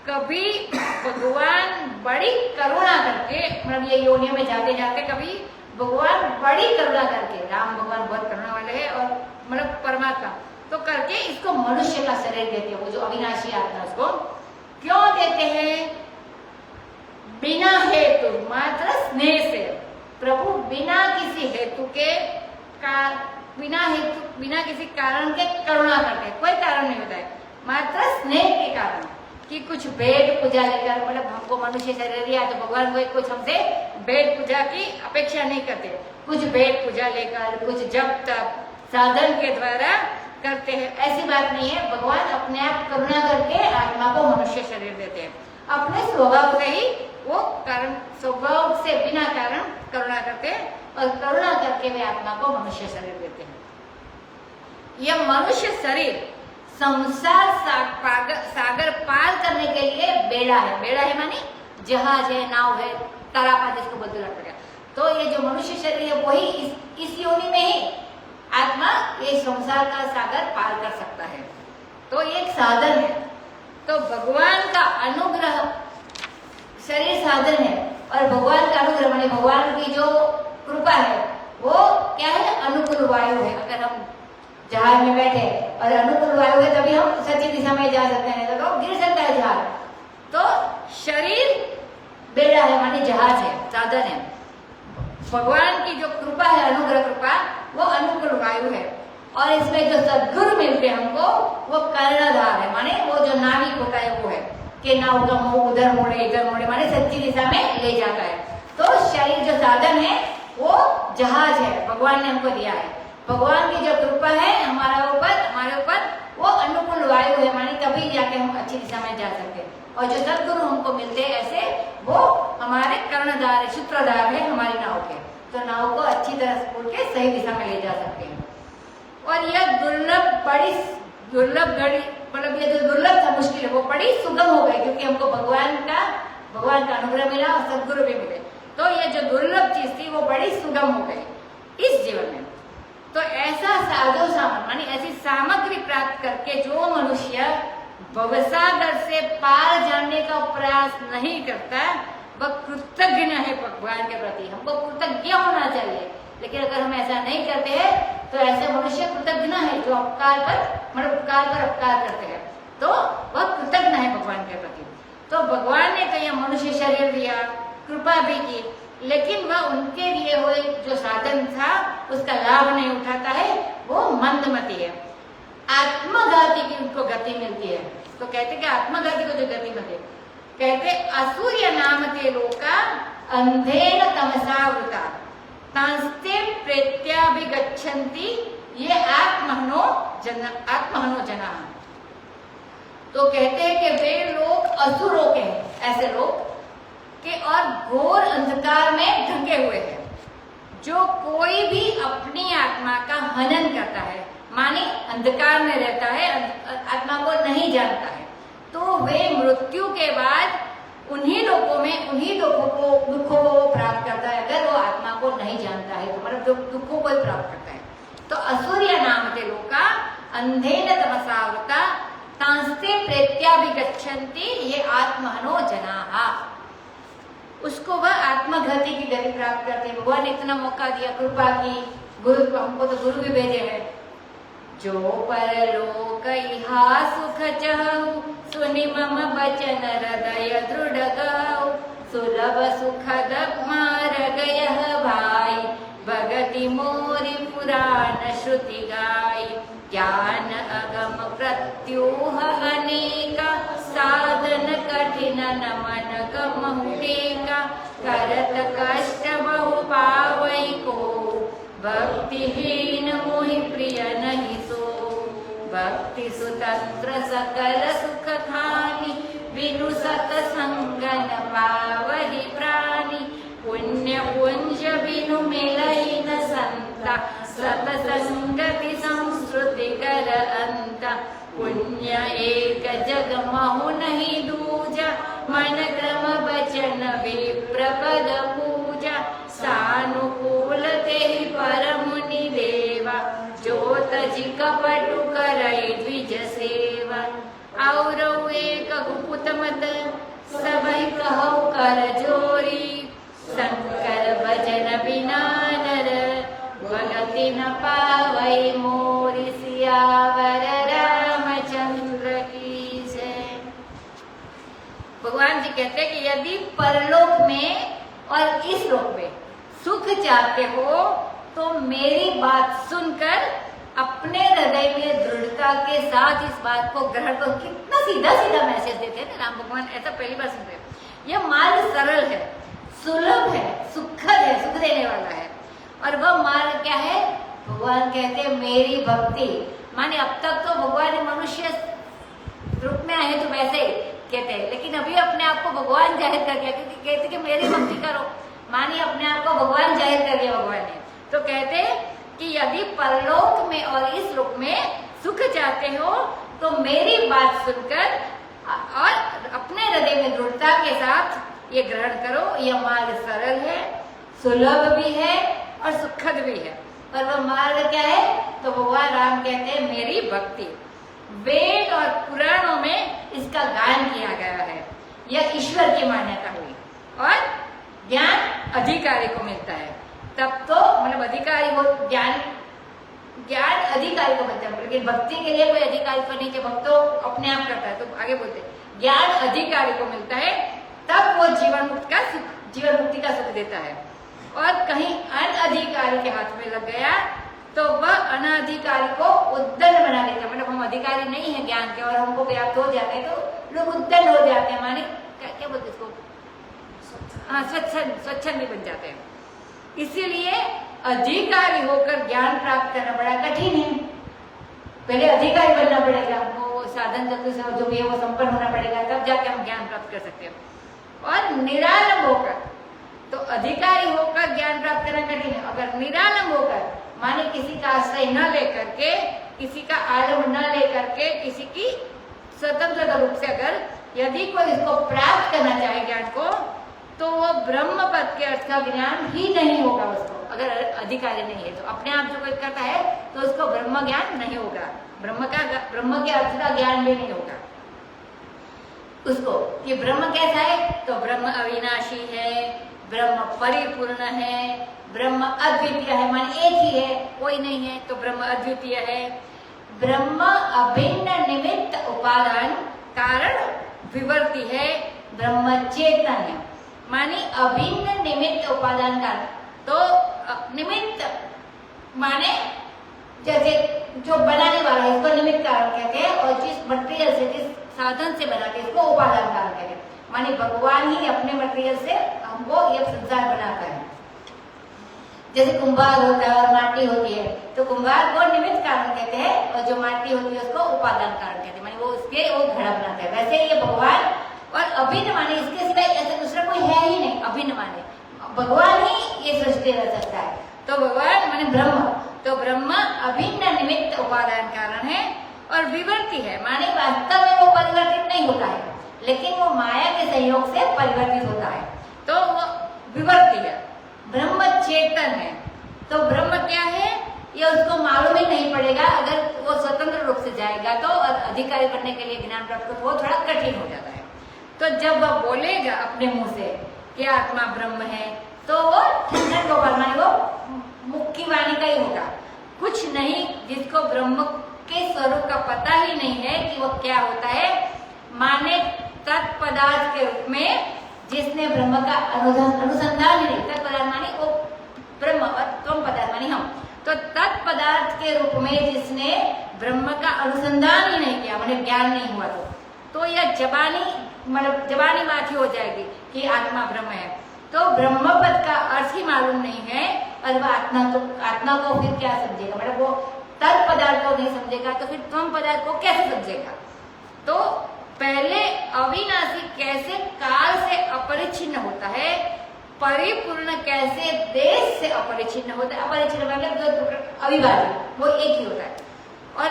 कभी भगवान बड़ी करुणा करके, मतलब ये योनियों में जाते जाते कभी भगवान बड़ी करुणा करके, राम भगवान बहुत करुणा वाले हैं और मतलब परमात्मा, तो करके इसको मनुष्य का शरीर देते हैं, वो जो अविनाशी आत्मा उसको क्यों देते हैं? बिना हेतु, मात्र स्नेह से। प्रभु बिना किसी हेतु के बिना किसी कारण के करुणा करते हैं, कोई कारण नहीं होता है, मात्र स्नेह के कारण। कि कुछ भेद पूजा लेकर, मतलब हमको मनुष्य शरीर दिया तो भगवान को कुछ हमसे भेद पूजा की अपेक्षा नहीं करते, कुछ भेद पूजा लेकर, कुछ जप तप साधन के द्वारा करते हैं, ऐसी बात नहीं है। भगवान अपने आप करुणा करके आत्मा को मनुष्य शरीर देते हैं, अपने स्वभाव से ही वो कारण, स्वभाव से बिना कारण करुणा करते हैं और करुणा करके वे आत्मा को मनुष्य शरीर देते हैं। यह मनुष्य शरीर संसार सागर पार करने के लिए बेड़ा है। बेड़ा है मानी जहाज है, नाव है, तरापा जिसको बोलते हैं। तो ये जो मनुष्य शरीर है वही इस योनि में ही आत्मा ये संसार का सागर पार कर सकता है, तो ये एक साधन है। तो भगवान का अनुग्रह शरीर साधन है, और भगवान का अनुग्रह माने भगवान की जो कृपा है वो क्या है? अनुकूल वायु है। अगर हम जहाज में बैठे और अनुकूल वायु है तभी हम सच्ची दिशा में जा सकते हैं, तो गिर सकता है जहाज। तो शरीर बेड़ा है माने जहाज है, साधन है। भगवान की जो कृपा है, अनुग्रह कृपा, वो अनुकूल वायु है, और इसमें जो सद्गुरु मिलते हैं हमको वो कर्णधार है, माने वो जो नाविक होता है वो है कि नाव का मुंह उधर मोड़े इधर मोड़े, माने सच्ची दिशा में ले जाता है। तो शरीर जो साधन है वो जहाज है, भगवान ने हमको दिया है। भगवान की जो कृपा है हमारे ऊपर वो अनुकूल वायु है, माने तभी जाके हम अच्छी दिशा में जा सकते हैं। और जो सद्गुरु हमको मिलते हैं ऐसे, वो हमारे कर्णधार, सूत्रधार है हमारी नाव के, तो नाव को अच्छी तरह से खोल के सही दिशा में ले जा सकते हैं। और यह बड़ी दुर्लभ घड़ी, मतलब ये जो दुर्लभ था, मुश्किल है, वो बड़ी सुगम हो गई, क्योंकि हमको भगवान का अनुग्रह मिला और सद्गुरु भी मिले। तो ये जो दुर्लभ चीज थी वो बड़ी सुगम हो गई इस जीवन में। तो ऐसा साधो सामान मानी ऐसी सामग्री प्राप्त करके जो मनुष्य भवसागर से पार जाने का प्रयास नहीं करता, वह कृतज्ञ है भगवान के प्रति। हमको कृतज्ञ होना चाहिए, लेकिन अगर हम ऐसा नहीं करते हैं तो ऐसे मनुष्य कृतज्ञ है जो उपकार पर उपकार करते हैं, तो वह कृतज्ञ है भगवान के प्रति। तो भगवान ने तो यह मनुष्य शरीर दिया, कृपा भी की, लेकिन वह उनके लिए हुए जो साधन था उसका लाभ नहीं उठाता है, वो मंदमती है। आत्मघाती की उनको गति मिलती है। तो कहते कि आत्मघाती को जो गति मिलती है, कहते असूर्य नाम के लोका अंधेन तमसावृता तांस्ते प्रेत्याभिगच्छन्ति ये आत्महनो जना। तो कहते हैं कि वे लोग असुरों के हैं, ऐसे लोग के और घोर अंधकार में ढके हुए हैं। जो कोई भी अपनी आत्मा का हनन करता है, माने अंधकार में रहता है, आत्मा को नहीं जानता है, तो वे मृत्यु के बाद उन्हीं दुखों को प्राप्त करता है, अगर वो आत्मा को नहीं जानता है, तो मतलब जो दुखों को ही प्राप्त करता है। तो असूर्य नाम ते लोका अंधेन तमसावृता तांस्ते प्रेत्याभिगच्छन्ति ये आत्महनो जनाहा। उसको वह आत्मघाती की गति प्राप्त करते हैं। भगवान ने इतना मौका दिया, कृपा की, गुरु हमको तो गुरु भी भेजे हैं। जो परलोक इहा सुख चहु सुनि मम बचन हृदय दृढ़ गहु सुलभ सुखद मार्ग यह भाई भगति मोरि पुराण श्रुति गाई। ज्ञान अगम प्रत्यूह अनेका साधन कठिन नमन गमहु टेका करत कष्ट बहु पावै को भक्तिहीन मोहि प्रिय नहीं सो। भक्ति सुतंत्र सकल सुख खानी बिनु सतसंग न पावहि प्राणी। पुण्य पुंज बिनु मिलई न संता सतसंगति संस्कृति कर अंता। पुण्य एक जग महु नहीं दूजा मन क्रम बचन विप्रपद पूजा। सानुकूल ते परमुनि देवा जो तजि कपटु करई द्विज सेवा। और एक गुपुत मत सबई कहु कर जोरी शंकर भजन बिना नर भगति न पावै मोरि। सियावर रामचंद्र की जय। भगवान जी कहते हैं कि यदि परलोक में और इस लोक में सुख चाहते हो तो मेरी बात सुनकर अपने हृदय में दृढ़ता के साथ इस बात को ग्रहण करो। कितना सीधा सीधा मैसेज देते हैं ना राम भगवान, ऐसा पहली बार सुनते हैं। यह मार्ग सरल है, सुलभ है, सुखद है, सुख देने वाला है। और वह मार्ग क्या है? भगवान कहते हैं मेरी भक्ति। माने अब तक तो भगवान मनुष्य रूप में आए तो वैसे ही कहते हैं, लेकिन अभी अपने आप को भगवान जाहिर कर दिया, क्योंकि कहते कि मेरी भक्ति करो। मानिए अपने आप को भगवान जाहिर कर दिया भगवान ने। तो कहते कि यदि परलोक में और इस लोक में सुख चाहते हो तो मेरी बात सुनकर और अपने हृदय में दृढ़ता के साथ ये ग्रहण करो। यह मार्ग सरल है, सुलभ भी है और सुखद भी है। और वह मार्ग क्या है? तो भगवान राम कहते हैं मेरी भक्ति। वेद और पुराणों में इसका गान किया गया है। यह ईश्वर की मान्यता हुई और ज्ञान अधिकारी को मिलता है। तब तो मतलब अधिकारी हो, ज्ञान अधिकारी को मिलता है, लेकिन भक्ति के लिए कोई अधिकारी को नहीं चाहिए, भक्त तो अपने आप करता है। तो आगे बोलते हैं ज्ञान अधिकारी को मिलता है, तब वो जीवन मुक्ति का सुख देता है। और कहीं अनअधिकारी के हाथ में लग गया तो वह अनधिकारी को उद्दंड बना देता है। मतलब हम अधिकारी नहीं है ज्ञान के और हमको व्याप्त हो जाते हैं तो लोग उद्दंड हो जाते हैं, माने क्या बोलते इसको, हाँ स्वच्छंद भी बन जाते हैं। इसीलिए अधिकारी होकर ज्ञान प्राप्त करना बड़ा कठिन है। पहले अधिकारी बनना पड़ेगा, हमको साधन चक्र से जो भी है वो संपन्न होना पड़ेगा, तब जाके हम ज्ञान प्राप्त कर सकते हैं। और निरालंब होकर, तो अधिकारी होकर ज्ञान प्राप्त करना कठिन है। अगर निरालंब होकर माने किसी का आश्रय न लेकर के, किसी का आलम न लेकर के, किसी की स्वतंत्र रूप से अगर यदि कोई इसको प्राप्त करना चाहे ज्ञान को, तो वो ब्रह्म पद के अर्थ का ज्ञान ही नहीं होगा उसको, अगर अधिकारी नहीं है तो। अपने आप जो कोई करता है तो उसको ब्रह्म ज्ञान नहीं होगा, ब्रह्म के अर्थ का ज्ञान भी नहीं होगा उसको, कि ब्रह्म कैसा है, तो ब्रह्म अविनाशी है, ब्रह्म परिपूर्ण है, ब्रह्म अद्वितीय है, मान एक ही है, कोई नहीं है, तो ब्रह्म अद्वितीय है। ब्रह्म अभिन्न निमित्त उपादान कारण विवर्ती है, ब्रह्म चेतन है, मानी अभिन्न निमित्त उपादान कारण। तो निमित्त माने जैसे जो बनाने वाला है इसको निमित्त कारण कहते हैं, और जिस मटेरियल से, जिस साधन से बनाते हैं इसको उपादान कारण कहते हैं। माने भगवान ही अपने मटेरियल से हमको ये संसार बनाता है। जैसे कुंभार होता है और माटी होती है, तो कुंभार को निमित्त कारण कहते हैं, और जो माटी होती है उसको उपादान कारण कहते हैं, माने वो उसके वो घड़ा बनाता है। वैसे ये भगवान और अभिन्न माने इसके सिवाय ऐसा दूसरा कोई है ही नहीं, अभिन्न माने भगवान ही ये सृष्टि रह सकता है। तो भगवान माने ब्रह्म, तो ब्रह्म अभिन्न निमित्त उपादान कारण है और विवर्ती है, माने वास्तव में वो परिवर्तित नहीं होता है, लेकिन वो माया के सहयोग से परिवर्तित होता है, तो वो विवर्ती है। ब्रह्म चेतन है, तो ब्रह्म क्या है ये उसको मालूम ही नहीं पड़ेगा, अगर वो स्वतंत्र रूप से जाएगा तो, और अधिकारी बनने के लिए ज्ञान प्राप्त वो थोड़ा कठिन हो जाता है। तो जब वह बोलेगा अपने मुंह से कि आत्मा ब्रह्म है, तो वो ठंडन गोपाल माने वो मुक्की वाणी का ही होगा, कुछ नहीं जिसको ब्रह्म के स्वरूप का पता ही नहीं है कि वो क्या होता है, माने तत्पदार्थ के रूप में जिसने ब्रह्म का अनुसंधान ही नहीं, तत्पदार्थ माने वो ब्रह्म और त्वम पदार्थ माने हम, तो तत्पदार्थ के रूप में जिसने ब्रह्म का अनुसंधान ही नहीं किया, माने ज्ञान नहीं हुआ, तो यह जबानी मतलब जबानी बात ही हो जाएगी कि आत्मा ब्रह्म है। तो ब्रह्म पद का अर्थ ही मालूम नहीं है, और वह आत्मा को फिर क्या समझेगा, मतलब वो तत्पदार्थ को नहीं समझेगा तो फिर त्वम पदार्थ को कैसे समझेगा। तो पहले अविनाशी कैसे काल से अपरिच्छिन्न होता है, परिपूर्ण कैसे देश से अपरिच्छिन्न होता है, अपरिच्छिन्न मतलब जो अविभाज्य वो एक ही होता है, और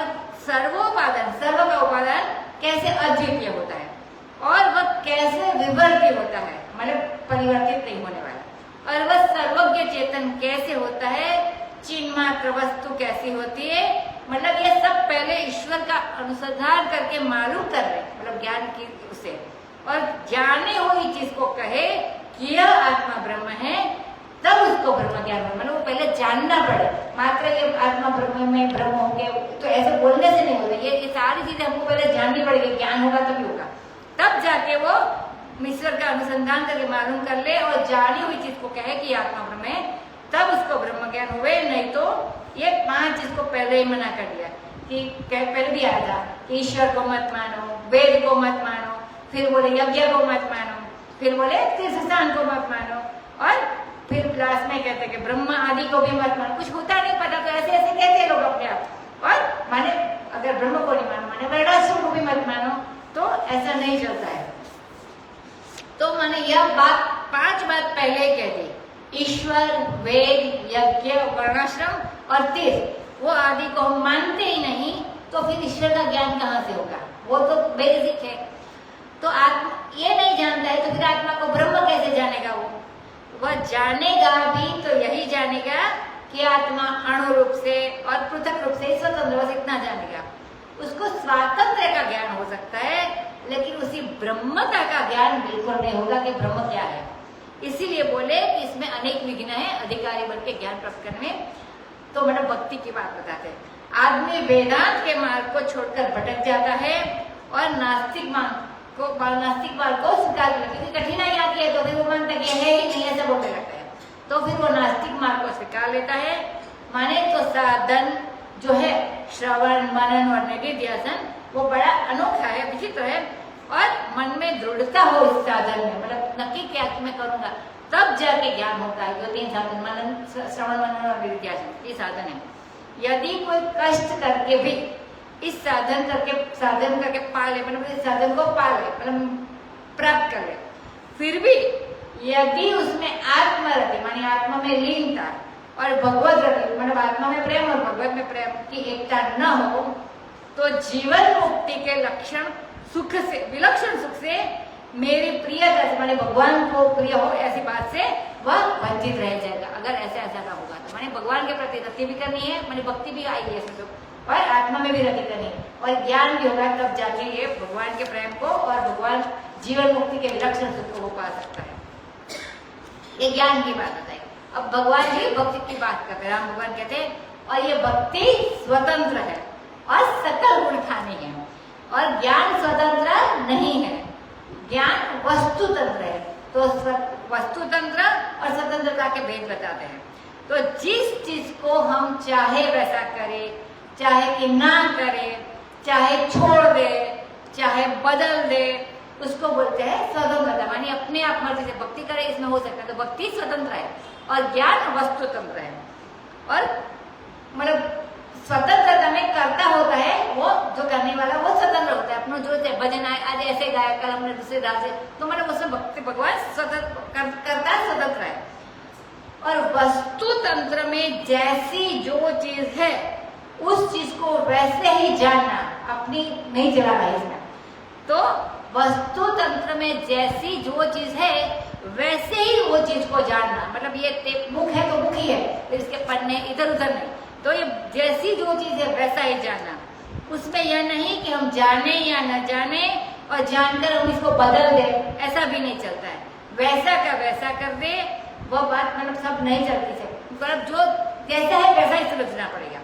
सर्वोपादान सर्व का उपादान कैसे अद्वितीय होता है, और वह कैसे विवर्ती होता है, मतलब परिवर्तित नहीं होने वाला, और वह सर्वज्ञ चेतन कैसे होता है, चिन्मात्र वस्तु कैसी होती है, मतलब ये सब पहले ईश्वर का अनुसंधान करके मालूम कर रहे, मतलब ज्ञान की उसे, और जाने हुई चीज को कहे कि यह आत्मा ब्रह्म है, तब उसको ब्रह्म ज्ञान हो, मतलब वो पहले जानना पड़े, मात्र ये आत्मा ब्रह्म में ब्रह्म हो गया तो ऐसे बोलने से नहीं होता, ये सारी चीजें हमको पहले जाननी पड़ेगी, ज्ञान होगा तभी होगा, तब जाके वो ईश्वर का अनुसंधान करके मालूम कर ले और जानी हुई चीज को कहे कि आत्मा ब्रह्म है, तब उसको ब्रह्म ज्ञान हुए। नहीं तो ये 5 चीज को पहले ही मना कर दिया कि पहले भी आया था कि ईश्वर को मत मानो, वेद को मत मानो, फिर बोले यज्ञ को मत मानो, फिर बोले तीर्थस्थान को मत मानो, और फिर लास्ट में कहते कि ब्रह्म आदि को भी मत मानो। कुछ होता नहीं पता तो ऐसे ऐसे कहते लोग अपने आप, और माने अगर ब्रह्म को नहीं मानो माने वर्णाश्रम को भी मत मानो, तो ऐसा नहीं चलता है। तो माने यह बात 5 बात पहले ही कह दी, ईश्वर, वेद, यज्ञ, वर्णाश्रम और तीर्थ, वो आदि को हम मानते ही नहीं, तो फिर ईश्वर का ज्ञान कहाँ से होगा, वो तो बेसिक है। तो आत्मा ये नहीं जानता है तो फिर आत्मा को ब्रह्म कैसे जानेगा, वह जानेगा भी तो यही जानेगा कि आत्मा अणु रूप से और पृथक रूप से स्वतंत्र, बस इतना जानेगा। उसको स्वातंत्र का ज्ञान हो सकता है, लेकिन उसी ब्रह्मता का ज्ञान बिल्कुल नहीं होगा कि ब्रह्म क्या है। इसीलिए बोले कि इसमें अनेक विघ्न है अधिकारी बन के ज्ञान प्राप्त करने में। तो मतलब भक्ति की बात बताते हैं, आदमी वेदांत के मार्ग को छोड़कर भटक जाता है और नास्तिक मार्ग को स्वीकार करने, क्योंकि कठिनाई आती है तो फिर वो मानता है ही नहीं, ऐसा बोलने लगता है, तो फिर वो नास्तिक मार्ग को स्वीकार लेता है। माने तो साधन जो है श्रवण, मनन और निधिध्यासन वो बड़ा अनोखा है, विचित्र है, और मन में दृढ़ता हो इस साधन में, मतलब नक्की क्या कि मैं करूंगा, तब जाके ज्ञान होता है। जो 3 साधन, मनन, श्रवण, मनन और निधिध्यासन, ये साधन है। यदि कोई कष्ट करके भी इस साधन करके पा ले, मतलब इस साधन को पा ले, मतलब प्राप्त कर ले, फिर भी यदि उसमें आत्मरति मानी आत्मा में लीनता और भगवत रति मतलब आत्मा में प्रेम और भगवत में प्रेम की एकता न हो तो जीवन मुक्ति के लक्षण सुख से, विलक्षण सुख से, मेरी प्रियता से माने भगवान को प्रिय हो ऐसी बात से वह वंचित रह जाएगा। अगर ऐसा का होगा तो माने भगवान के प्रति रति भी करनी है, माने भक्ति भी आएगी इसमें तो, और आत्मा में भी रति करनी है और ज्ञान भी होगा, तब जाके ये भगवान के प्रेम को और भगवान जीवन मुक्ति के विलक्षण सुख को वो पा सकता है। ये ज्ञान की बात बताई। अब भगवान जी भक्ति की बात करते हैं। राम भगवान कहते हैं और ये भक्ति स्वतंत्र है और सकल गुण खानी है, और ज्ञान स्वतंत्र नहीं है, ज्ञान वस्तु तंत्र है। तो वस्तु तंत्र और स्वतंत्रता के भेद बताते हैं। तो जिस चीज को हम चाहे वैसा करें, चाहे कि ना करें, चाहे छोड़ दे, चाहे बदल दे, उसको बोलते हैं स्वतंत्रता। मानी अपने आप मर्जी से भक्ति करे, इसमें हो सकता है। तो भक्ति स्वतंत्र है और ज्ञान वस्तु तंत्र है। और मतलब स्वतंत्रता में कर्ता होता है वो, जो करने वाला वो स्वतंत्र होता है। अपना जो भजन आए आज ऐसे गाया, कल हमने दूसरे राह से, तो मतलब उसमें भक्ति भगवान स्वतंत्र करता स्वतंत्र है। और वस्तु तंत्र में जैसी जो चीज है उस चीज को वैसे ही जानना, अपनी नहीं चलाना इसमें। तो वस्तु तंत्र में जैसी जो चीज है वैसे ही वो चीज को जानना, मतलब ये मुख है तो मुख ही है, फिर इसके पन्ने इधर उधर नहीं। तो ये जैसी जो चीज है वैसा ही जानना। उसमें यह नहीं कि हम जाने या न जाने और जानकर हम इसको बदल दे, ऐसा भी नहीं चलता है। वैसा का वैसा कर दे, वो बात मतलब सब नहीं चलती है। मतलब जो जैसा है वैसा ही समझना पड़ेगा।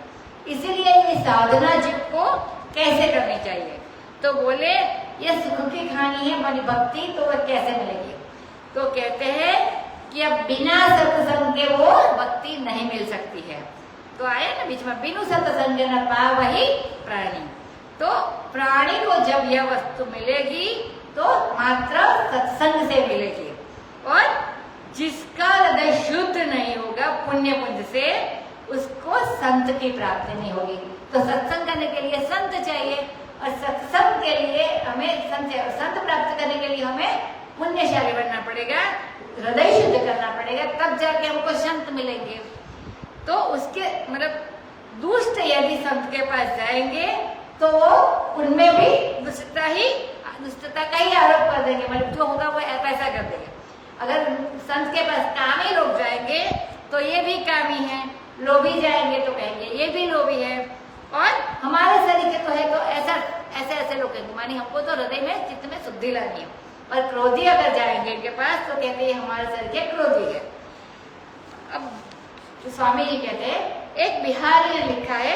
इसीलिए ये साधना जीव को कैसे करनी चाहिए, तो बोले ये सुख की खानी है मानी भक्ति, तो वह कैसे मिलेगी। तो कहते हैं कि अब बिना सत्संग के वो भक्ति नहीं मिल सकती है। तो आया ना बीच में, बिनु सत्संग न पावहि प्राणी। तो प्राणी को जब यह वस्तु मिलेगी तो मात्र सत्संग से मिलेगी। और जिसका हृदय शुद्ध नहीं होगा पुण्य पुंज से, उसको संत की प्राप्ति नहीं होगी। तो सत्संग करने के लिए संत चाहिए, और सत्संग के लिए हमें संत प्राप्त करने के लिए हमें पुण्यशाली बनना पड़ेगा, हृदय शुद्ध करना पड़ेगा, तब जाके हमको संत मिलेंगे। तो उसके मतलब दुष्ट यदि संत के पास जाएंगे तो वो उनमें भी दुष्टता का ही आरोप कर देंगे, मतलब जो होगा वो ऐसा कर देंगे। अगर संत के पास कामी लोग जाएंगे तो ये भी कामी है, लोभी जाएंगे तो कहेंगे ये भी लोभी है, और हमारे शरीर तो है, तो ऐसे लोग कहेंगे मानी हमको तो हृदय में चित्त में शुद्धि लानी है। और क्रोधी अगर जाएंगे इनके पास तो कहेंगे हमारे शरीर के क्रोधी है। अब तो स्वामी जी कहते हैं एक बिहारी ने लिखा है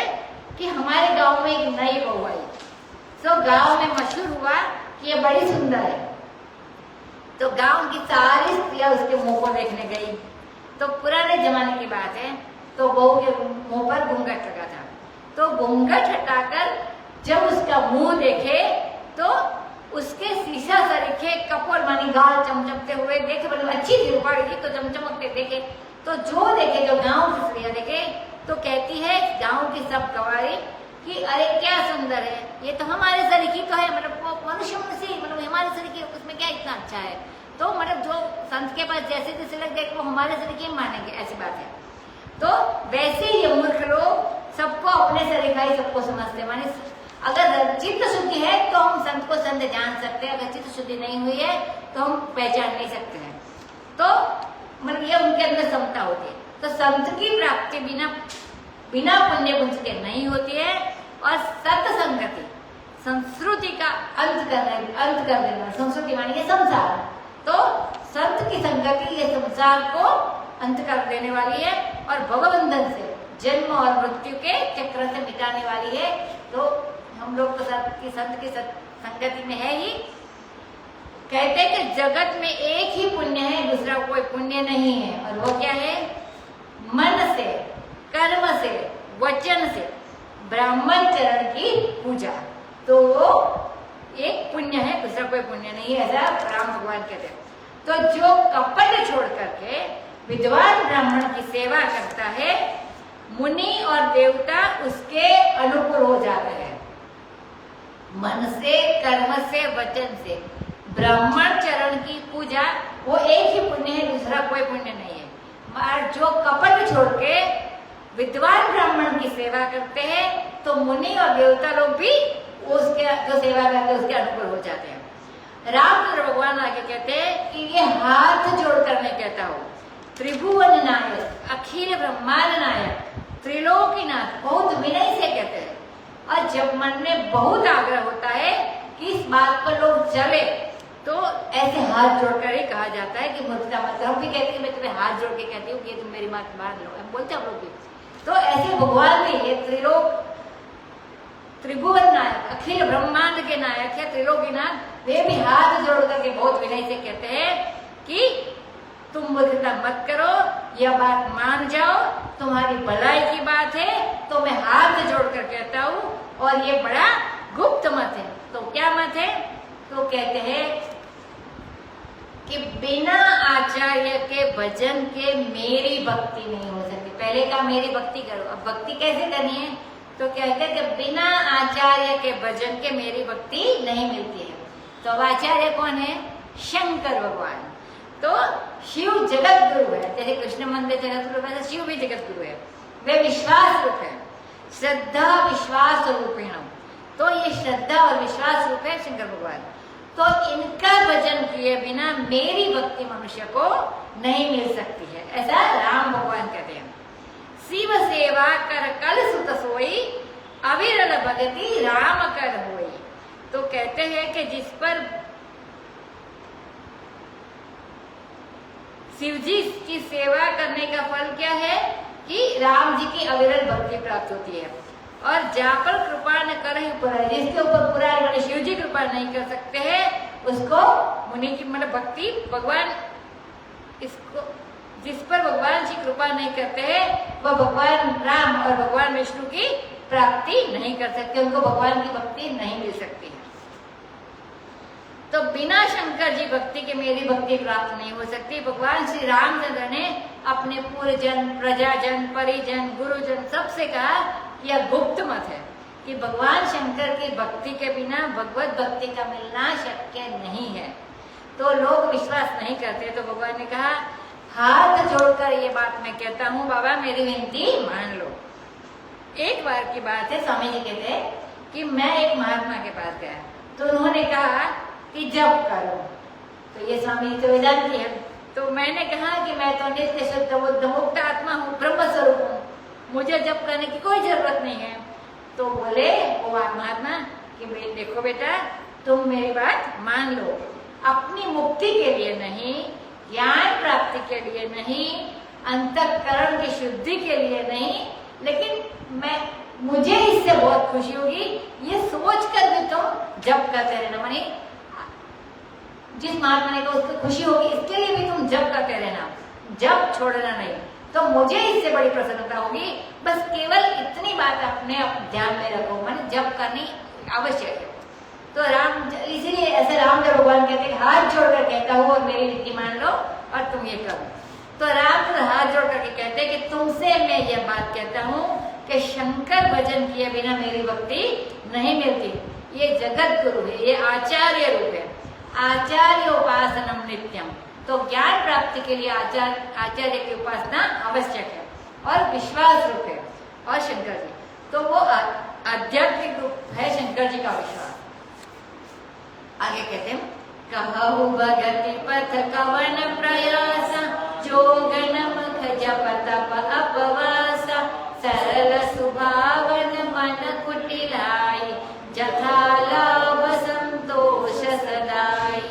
कि हमारे गांव में एक नई बहू आई, तो गांव में मशहूर हुआ कि ये बड़ी सुंदर है। तो गांव की सारी स्त्रियां उसके मुंह को देखने गई। तो पुराने जमाने की बात है, तो बहू के मुंह पर घूंघट लगा था। तो घूंघट हटाकर जब उसका मुंह देखे तो उसके शीशा सरीखे कपोल मानी गाल चमचमते हुए देखे, मतलब अच्छी थी पड़ी तो चमचमकते देखे। तो जो देखे, जो गांव की स्त्रियां देखे, तो कहती है गांव की सब गवारी कि अरे क्या सुंदर है, ये तो हमारे शरीर की तो है, मतलब वो मनुष्य मतलब हमारे शरीर की, उसमें क्या इतना अच्छा है। तो मतलब जो संत के पास जैसे जैसे लग जाए वो हमारे शरीर की मानेंगे, ऐसी बात है। तो वैसे ही ये मूर्ख लोग सबको अपने शरीर का ही सबको समझते, माने अगर चित्त शुद्धि है तो हम संत को संत जान सकते हैं, अगर चित्त शुद्धि नहीं हुई है तो हम पहचान नहीं सकते हैं। तो मतलब ये उनके अंदर समता होती है। तो संत की प्राप्ति बिना पुण्य पुंज के नहीं होती है। और सत्संगति संस्कृति का अंत कर देना, संस्कृति मानी ये संसार। तो संत की संगति ये संसार को अंत कर देने वाली है और भवबंधन से, जन्म और मृत्यु के चक्र से मिटाने वाली है। तो हम लोग तो संत की संगति में है ही। कहते हैं कि जगत में एक ही पुण्य है, दूसरा कोई पुण्य नहीं है। और वो क्या है? मन से, कर्म से, वचन से ब्राह्मण चरण की पूजा। तो वो एक पुण्य है, दूसरा कोई पुण्य नहीं है, ऐसा राम भगवान कहते हैं। तो जो कपट छोड़ करके विद्वान ब्राह्मण की सेवा करता है, मुनि और देवता उसके अनुकूल हो जाते हैं। मन से, कर्म से, वचन से ब्राह्मण चरण की पूजा, वो एक ही पुण्य है, दूसरा कोई पुण्य नहीं है। और जो कपट छोड़ के विद्वान ब्राह्मण की सेवा करते हैं तो मुनि और देवता लोग भी उसके जो सेवा करते हैं उसके अनुकूल हो जाते हैं। रामचंद्र भगवान आगे कहते हैं कि ये हाथ जोड़कर मैं कहता हूँ, त्रिभुवन नायक, अखिल ब्रह्मांड नायक, त्रिलोकीनाथ, बहुत विनय से कहते हैं। और जब मन में बहुत आग्रह होता है कि इस बात पर लोग चले तो ऐसे हाथ जोड़कर ही कहा जाता है कि मूर्खता मत। हम भी कहते हैं मैं तुम्हें हाथ जोड़ के कहती हूँ कि तुम मेरी बात मान लो, हम बोलते हैं हम लोग भी। तो ऐसे भगवान भी ये त्रिभुवन नायक, अखिल ब्रह्मांड के नायक है, त्रिलोकीनाथ, वे भी हाथ जोड़ करके बहुत विनय से कहते हैं कि तुम मूर्खता मत करो, यह बात मान जाओ, तुम्हारी भलाई की बात है, तो मैं हाथ जोड़कर कहता हूँ। और ये बड़ा गुप्त मत है। तो क्या मत है? तो कहते हैं कि बिना आचार्य के भजन के मेरी भक्ति नहीं हो सकती। पहले कहा मेरी भक्ति करो, अब भक्ति कैसे करनी है? तो कहते हैं कि बिना आचार्य के भजन के मेरी भक्ति नहीं मिलती है। तो अब आचार्य कौन है? शंकर भगवान। तो शिव जगत गुरु है, जैसे कृष्ण मंदिर जगत गुरु है, शिव भी जगत गुरु है। वे विश्वास रूप है, श्रद्धा विश्वास रूपेण। तो ये श्रद्धा और विश्वास रूप है शंकर भगवान। तो इनका भजन किए बिना मेरी भक्ति मनुष्य को नहीं मिल सकती है, ऐसा राम भगवान कहते हैं। शिव सेवा कर कल सुत सोई, अविरल भगति राम कर होई। तो कहते हैं कि जिस पर शिव जी की सेवा करने का फल क्या है कि राम जी की अविरल भक्ति प्राप्त होती है। और जहाँ पर कृपा न करे ऊपर, जिसके ऊपर पूरा शिव जी कृपा नहीं कर सकते हैं उसको मुनि की मतलब भक्ति भगवान, इसको जिस पर भगवान जी कृपा नहीं करते हैं वह भगवान राम और भगवान विष्णु की प्राप्ति नहीं कर सकते, उनको भगवान की भक्ति नहीं मिल सकती है। तो बिना शंकर जी भक्ति के मेरी भक्ति प्राप्त नहीं हो सकती। भगवान श्री रामचंद्र ने अपने पूरे जन, प्रजाजन, परिजन, गुरुजन सबसे कहा यह गुप्त मत है कि भगवान शंकर की भक्ति के बिना भगवत भक्ति का मिलना शक्य नहीं है। तो लोग विश्वास नहीं करते, तो भगवान ने कहा हाथ जोड़कर ये बात मैं कहता हूँ, बाबा मेरी विनती मान लो। एक बार की बात है, स्वामी जी कहते कि मैं एक महात्मा के पास गया तो उन्होंने कहा कि जप करो। तो ये स्वामी तो वेदांती है। तो मैंने कहा कि मैं तो नित्य शुद्ध बुद्ध मुक्त आत्मा हूँ, ब्रह्म स्वरूप हूँ, मुझे जप करने की कोई जरूरत नहीं है। तो बोले वो महात्मा कि देखो बेटा तुम मेरी बात मान लो, अपनी मुक्ति के लिए नहीं, ज्ञान प्राप्ति के लिए नहीं, अंतःकरण की शुद्धि के लिए नहीं, लेकिन मुझे इससे बहुत खुशी होगी ये सोच कर भी तुम जप करते रहना। मानी जिस महात्मा ने कहा उसको खुशी होगी इसके लिए भी तुम जप करते रहना, जप छोड़ना नहीं। तो मुझे इससे बड़ी प्रसन्नता होगी। बस केवल इतनी बात अपने ध्यान में रखो, माने जप करनी आवश्यक है। तो इसीलिए ऐसे रामचंद्र भगवान कहते हैं हाथ जोड़कर कहता हूँ और मेरी विनती मान लो और तुम ये करो। तो रामचंद्र हाथ जोड़ करके कहते हैं कि तुमसे मैं यह बात कहता हूँ कि शंकर भजन किए बिना मेरी भक्ति नहीं मिलती। ये जगत गुरु है, ये आचार्य रूप है, आचार्य उपासनम नित्यम। तो ज्ञान प्राप्ति के लिए आचार्य की उपासना आवश्यक है और विश्वास रूप है। और शंकर जी तो वो आध्यात्मिक रूप है शंकर जी का विश्वास। आगे कहते हैं कहु भगति पथ कवन प्रयास, जोगन मुख जप तप अपवास, सरल सुभावन मन कुटिलाई, जथा लाभ संतोष सदाई,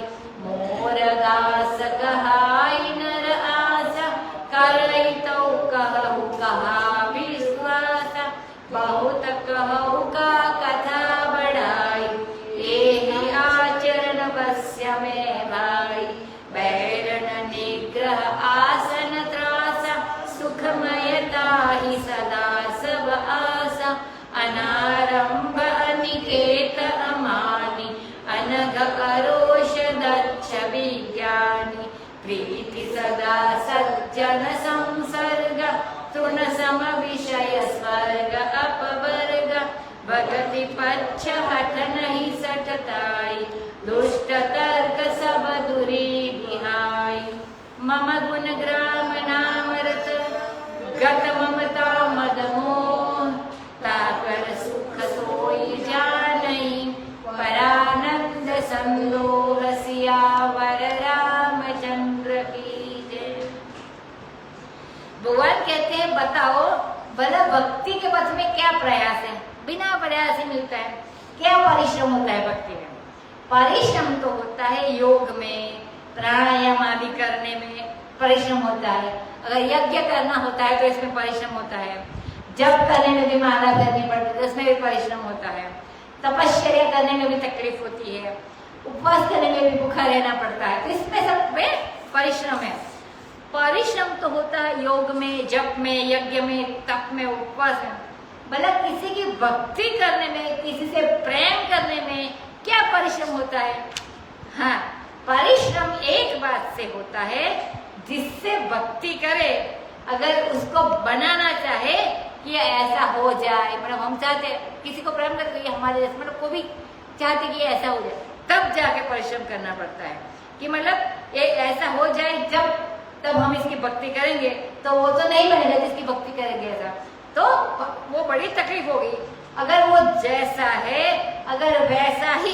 मोर दास कहाई नर आशा, करई तो कहु कहा विश्वास, बहुत कहु का कथा बढ़ाई, एहि आचरण बस्य में भाई, बैरण निग्रह आसन त्रासा, सुखमयता ही सदा सब आसा, अनारंभ अनिकेत अमानी, अनघ अरोष दक्ष विज्ञानी, प्रीति सदा सज्जन संसर्ग, तृण सम विषय स्वर्ग अपवर्ग, भगति पक्ष हठ नहीं सटताई, दुष्ट तर्क सब दूरी बिहाई, मम गुण ग्राम नाम जगत ममता मद मोह ताकर सुख सोई जानई परानंद संदोह सियावर रामचंद्र की जय। भगवान कहते हैं बताओ भला भक्ति के पथ में क्या प्रयास है? बिना प्रयास ही मिलता है। क्या परिश्रम होता है भक्ति में? परिश्रम तो होता है योग में, प्राणायाम आदि करने में परिश्रम होता है। अगर यज्ञ करना होता है तो इसमें परिश्रम होता है। जप करने में भी माला करनी पड़ती है, उसमें भी परिश्रम होता है। तपश्चर्या करने में भी तकलीफ होती है, उपवास करने में भी भूखा रहना पड़ता है, तो इसमें सब में परिश्रम है। परिश्रम तो होता है योग में, जप में, यज्ञ में, तप में, उपवास में। भला किसी की भक्ति करने में, किसी से प्रेम करने में क्या परिश्रम होता है? हाँ, परिश्रम एक बात से होता है जिससे भक्ति करे, अगर उसको बनाना चाहे कि ऐसा हो जाए, मतलब हम चाहते किसी को प्रेम करते ये हमारे जैसे, मतलब कोई भी चाहते कि ऐसा हो जाए, तब जाके परिश्रम करना पड़ता है कि मतलब ये ऐसा हो जाए जब तब हम इसकी भक्ति करेंगे। तो वो तो नहीं बनेगा जिसकी भक्ति करेंगे ऐसा, तो वो बड़ी तकलीफ होगी। अगर वो जैसा है, अगर वैसा ही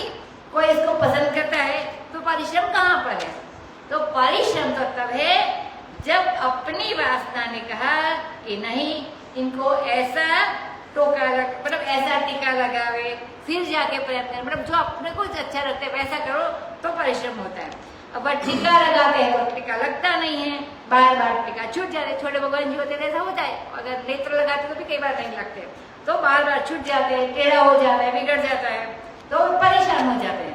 कोई इसको पसंद करता है तो परिश्रम कहाँ पर है? तो परिश्रम तो तब है जब अपनी वासना ने कहा कि नहीं, इनको ऐसा टोका मतलब ऐसा टीका लगावे, फिर जाके प्रेम करें, मतलब जो अपने को अच्छा लगता है वैसा करो तो परिश्रम होता है। अब टीका लगाते हैं तो टीका लगता नहीं है, बार बार टीका छूट जाते। छोटे भगवान जी होते ऐसा होता है, अगर नेत्र लगाते तो भी कई बार नहीं लगते, तो बार बार छूट जाते हैं, टेढ़ा हो जाता है, बिगड़ जाता है, तो परेशान हो जाते हैं।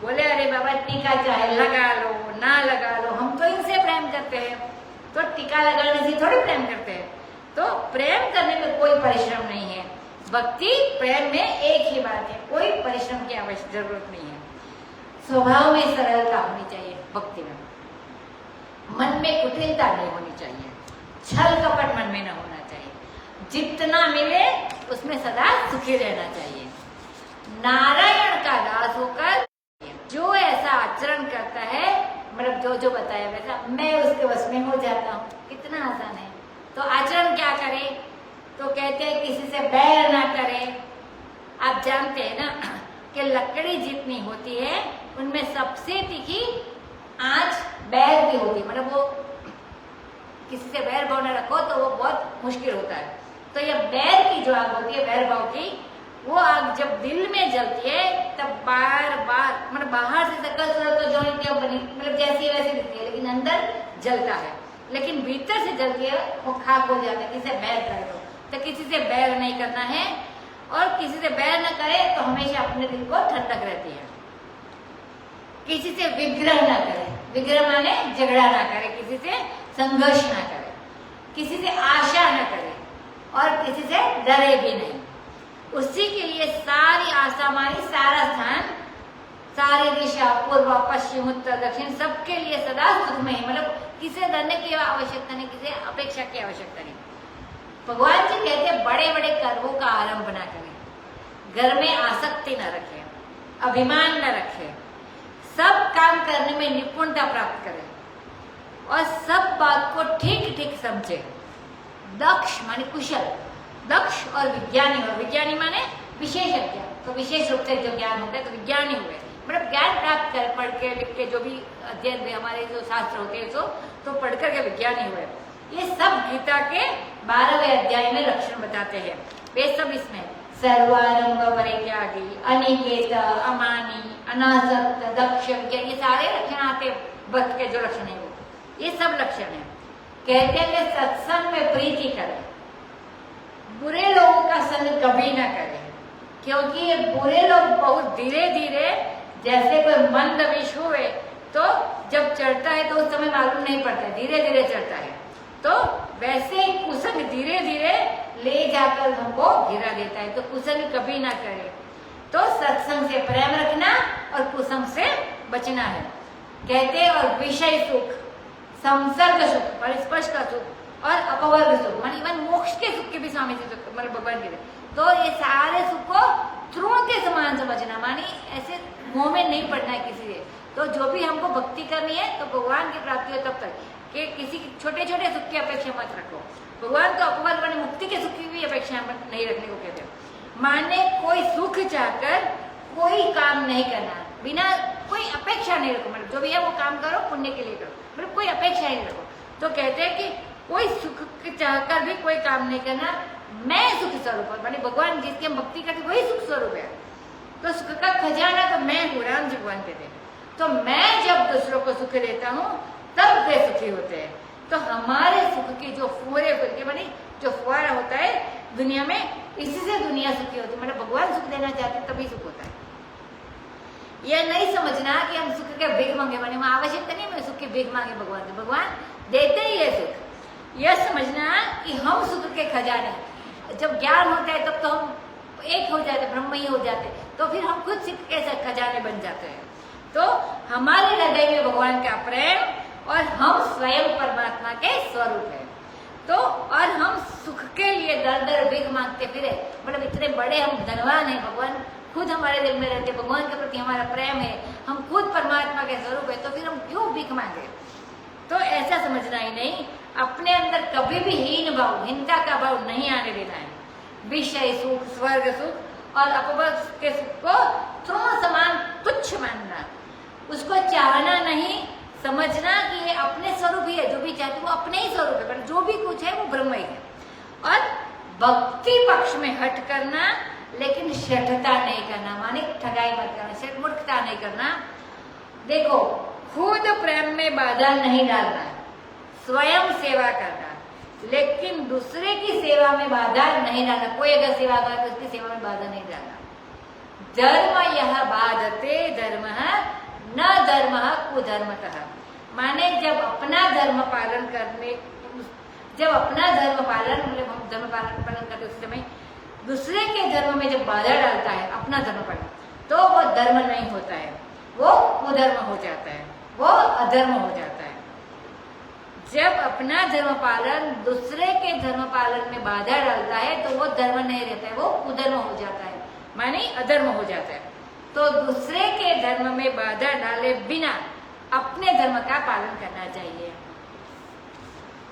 बोले अरे बाबा टीका चाहे लगा लो ना लगा लो, हम तो इनसे प्रेम करते हैं, तो टीका लगाने से थोड़ी प्रेम करते हैं। तो प्रेम करने में कोई परिश्रम नहीं है। भक्ति प्रेम में एक ही बात है, कोई परिश्रम की आवश्यक जरूरत नहीं है। स्वभाव में सरलता होनी चाहिए भक्ति में, मन में कुटिलता नहीं होनी चाहिए, छल कपट मन में न होना चाहिए, जितना मिले उसमें सदा सुखी रहना चाहिए। नारायण का दास होकर जो ऐसा आचरण करता है, मतलब जो जो बताया वैसा, मैं उसके वश में हो जाता हूँ। कितना आसान है। तो आचरण क्या करे? तो कहते हैं किसी से बैर ना करे। आप जानते हैं ना कि लकड़ी जितनी होती है उनमें सबसे तीखी आंच बैर की होती है, मतलब वो किसी से बैर भाव न रखो तो वो बहुत मुश्किल होता है। तो ये बैर की जो आग होती है, बैर भाव की, वो आग जब दिल में जलती है तब बार बार, मतलब बाहर से सकल तो जो क्या बनी, मतलब जैसी वैसी दिखती है, लेकिन अंदर जलता है, लेकिन भीतर से जलती है, वो खाक हो जाता है। किसी से बैर कर दो, तो किसी से बैर नहीं करना है, और किसी से बैर न करे तो हमेशा अपने दिल को ठंडक रहती है। किसी से विग्रह ना करे, विग्रह माने झगड़ा ना करे, किसी से संघर्ष ना करे, किसी से आशा ना करे, और किसी से डरे भी नहीं। उसी के लिए सारी आशा मानी, सारा स्थान, सारी दिशा, पूर्व पश्चिम उत्तर दक्षिण, सबके लिए सदा सुखमय, मतलब किसी डरने की आवश्यकता नहीं, किसी अपेक्षा की आवश्यकता नहीं। भगवान जी कहते हैं बड़े बड़े कर्मों का आरंभ ना करें, घर में आसक्ति न रखें, अभिमान न रखें, सब काम करने में निपुणता प्राप्त करें, और सब बात को ठीक ठीक समझे। दक्ष माने कुशल, दक्ष और विज्ञानी, और विज्ञानी माने विशेषज्ञ, तो विशेष रूप से जो ज्ञान होता है तो विज्ञानी हुए, मतलब ज्ञान प्राप्त कर, पढ़ के लिख के जो भी अध्ययन में हमारे जो शास्त्र होते हैं तो पढ़ करके विज्ञानी हुए। ये सब गीता के 12वें अध्याय में लक्षण बताते हैं। वे सब इसमें सर्वारंभ परित्यागी, अनिकेत, अमानी, अनासक्त, दक्ष, ये सारे लक्षण आते भक्त के, जो लक्षण है वो ये सब लक्षण है। कहते हैं कि सत्संग में प्रीति करें, बुरे लोगों का संग कभी ना करें, क्योंकि ये बुरे लोग बहुत धीरे धीरे, जैसे कोई मंद विष हुए तो जब चढ़ता है तो उस समय मालूम नहीं पड़ता, धीरे धीरे चढ़ता है, तो वैसे ही कुसंग धीरे धीरे ले जाकर हमको गिरा देता है। तो कुसंग कभी ना करे। तो सत्संग से प्रेम रखना और कुसंग से बचना है। कहते हैं और विषय सुख, संसर्ग सुख, परिस्पर्श का सुख, और अपवर्ग सुख, मान इवन मोक्ष के सुख के भी स्वामी जी मतलब भगवान जी। तो ये सारे सुख को तृण के समान समझना, मानी ऐसे मुंह में नहीं पड़ना है किसी से। तो जो भी हमको भक्ति करनी है तो भगवान की प्राप्ति हो तब तक, कि किसी छोटे छोटे सुख की अपेक्षा मत रखो। भगवान तो अपवर्ग माने मुक्ति के सुख की भी अपेक्षा नहीं रखने को कहते हैं। माने कोई सुख चाहकर कोई काम नहीं करना, बिना कोई अपेक्षा नहीं रखो, मतलब जो भी है वो काम करो, पुण्य के लिए करो, मतलब कोई अपेक्षा ही नहीं रखो। तो कहते हैं कि कोई सुख चाहकर भी कोई काम नहीं करना, मैं सुख स्वरूप हूँ, माने भगवान जिसकी हम भक्ति करते वही सुख स्वरूप है। तो सुख का खजाना तो मैं हूँ, राम जी भगवान कहते हैं। तो मैं जब दूसरों को सुख देता हूँ तब वे सुखी होते हैं। तो हमारे सुख की जो फुहारे करके मानी जो फुहारा होता है दुनिया में, इसी से दुनिया सुखी होती है। मतलब भगवान सुख देना चाहते तभी सुख होता है। यह नहीं समझना कि हम सुख के भीख मांगे, माने वहां आवश्यकता नहीं मैं सुख की भीख मांगे भगवान से, भगवान देते ही है सुख। यह समझना कि हम सुख के खजाने, जब ज्ञान होता है तब तो हम एक हो जाते, ब्रह्म ही हो जाते, तो फिर हम खुद सुख के खजाने बन जाते हैं। तो हमारे हृदय में भगवान का प्रेम और हम स्वयं परमात्मा के स्वरूप है। तो और हम सुख के लिए दर दर भीख मांगते फिरे, मतलब इतने बड़े हम धनवान हैं, भगवान खुद हमारे दिल में रहते, भगवान के प्रति हमारा प्रेम है, हम खुद परमात्मा के स्वरूप है, तो फिर हम क्यों भीख मांगे। तो ऐसा समझना ही नहीं, अपने अंदर कभी भी हीन भाव, हिंसा का भाव नहीं आने देना है। विषय सुख, स्वर्ग सुख और अपवर्ग के सुख को तृण समान तुच्छ मानना, उसको चाहना नहीं, समझना कि ये अपने स्वरूप ही है, जो भी चाहते वो अपने ही स्वरूप है, पर जो भी कुछ है वो ब्रह्म ही है। और भक्ति पक्ष में हट करना, लेकिन शठता नहीं करना, माने ठगाई मत करना, मूर्खता नहीं करना। देखो, खुद प्रेम में बाधा नहीं डालना, स्वयं सेवा करना, लेकिन दूसरे की सेवा में बाधा नहीं डालना। कोई अगर सेवा करे तो उसकी सेवा में बाधा नहीं डालना। धर्म यह बाधते धर्म न धर्म कुधर्मतः, माने जब अपना धर्म पालन करने, जब अपना धर्म पालन, मतलब हम धर्म पालन करते उस समय दूसरे के धर्म में जब बाधा डालता है अपना धर्म पालन, तो वो धर्म नहीं होता है, वो कुधर्म हो जाता है, वो अधर्म हो जाता है। जब अपना धर्म पालन दूसरे के धर्म पालन में बाधा डालता है तो वो धर्म नहीं रहता है, वो कुधर्म हो जाता है, माने अधर्म हो जाता है। तो दूसरे के धर्म में बाधा डाले बिना अपने धर्म का पालन करना चाहिए।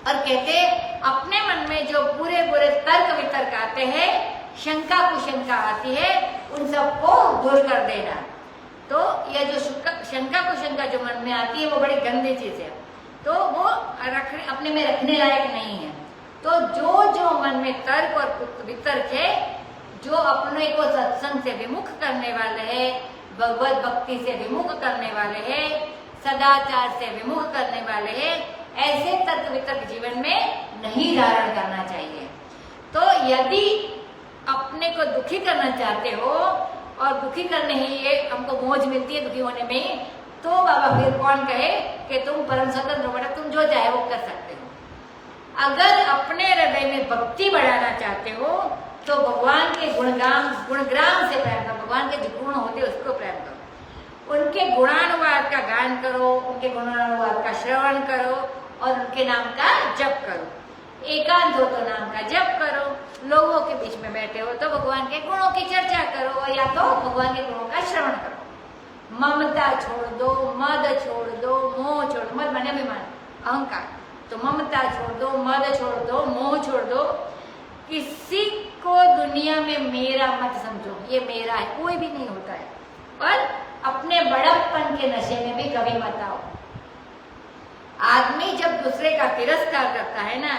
और कहते अपने मन में जो पूरे पूरे तर्क वितर्क आते हैं, शंका कुशंका आती है, उन सबको दूर कर देना। तो यह जो शंका कुशंका जो मन में आती है वो बड़ी गंदी चीज है, तो वो अपने में रखने लायक नहीं है। तो जो जो मन में तर्क और वितर्क है, जो अपने को सत्संग से विमुख करने वाले हैं, भगवत भक्ति से विमुख करने वाले हैं, सदाचार से विमुख करने वाले हैं, ऐसे तर्क वितर्क जीवन में नहीं धारण करना चाहिए। तो यदि अपने को दुखी करना चाहते हो और दुखी करने ही ये हमको मौज मिलती है दुखी होने में, तो बाबा फिर कौन कहे कि तुम परम स्वतंत्र हो, तुम जो चाहे वो कर सकते हो। अगर अपने हृदय में भक्ति बढ़ाना चाहते हो तो भगवान के गुणग्राम से प्रेम करो, भगवान के जो गुण होते उसको प्रेम करो, उनके गुणानुवाद का गान करो, उनके गुणानुवाद का श्रवण करो और उनके नाम का जप करो। एकांत हो तो नाम का जप करो, लोगों के बीच में बैठे हो तो भगवान के गुणों की चर्चा करो, या तो भगवान के गुणों का श्रवण करो। ममता छोड़ दो, मद छोड़ दो, मोह छोड़ दो, मद माने अभिमान, अहंकार, तो ममता छोड़ दो, मद छोड़ दो, मोह छोड़ दो। किसी को दुनिया में मेरा मत समझो, ये मेरा है, कोई भी नहीं होता है। और अपने बड़प्पन के नशे में भी कभी मत आओ। आदमी जब दूसरे का तिरस्कार करता है ना,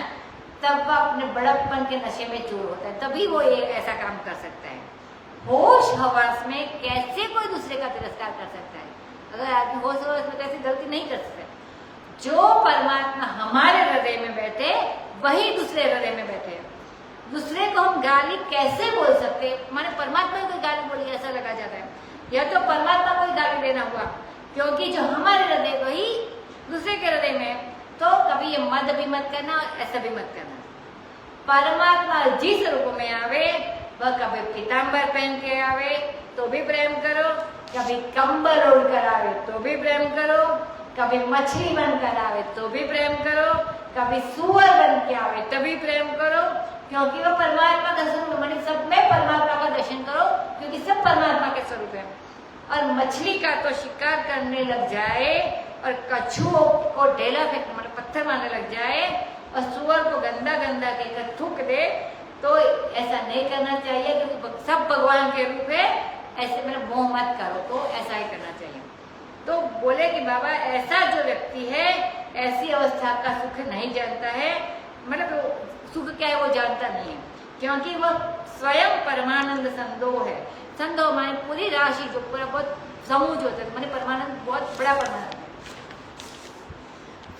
तब वह अपने बड़प्पन के नशे में चूर होता है, तभी वो एक ऐसा काम कर सकता है। होश हवास में कैसे कोई दूसरे का तिरस्कार कर सकता है? अगर आदमी होश हवास में कैसे गलती नहीं कर सकता। जो परमात्मा हमारे हृदय में बैठे वही दूसरे हृदय में बैठे। दूसरे को हम गाली कैसे बोल सकते? माने परमात्मा को गाली बोली ऐसा लगा जाता है, या तो परमात्मा को गाली देना हुआ, क्योंकि जो हमारे हृदय वही दूसरे के हृदय में। तो कभी ये मद भी मत करना, ऐसा भी मत करना। परमात्मा जिस रूप में आवे, वह कभी पीताम्बर पहन के आवे तो भी प्रेम करो, कभी कंबल ओढ़ कर आवे तो भी प्रेम करो, कभी मछली बनकर आवे तो भी प्रेम करो, कभी सुअर बन के आवे तभी प्रेम करो, क्योंकि वो परमात्मा का स्वरूप है। सब में परमात्मा का दर्शन करो, क्योंकि सब परमात्मा के स्वरूप है। और मछली का तो शिकार करने लग जाए और कछुओं को ढेला फेंक, मतलब पत्थर मारने लग जाए, और सुअर को गंदा गंदा कहकर थूक दे, तो ऐसा नहीं करना चाहिए क्योंकि सब भगवान के रूप है, ऐसे मेरा मोह मत करो, तो ऐसा ही करना चाहिए। तो बोले कि बाबा ऐसा जो व्यक्ति है ऐसी अवस्था का सुख नहीं जानता है, मतलब सुख क्या है वो जानता नहीं है, क्योंकि वह स्वयं परमानंद संदोह है। संदोह माने पूरी राशि जो पूरा बहुत समूह जो होता है, माने परमानंद बहुत बड़ा परमानंद है।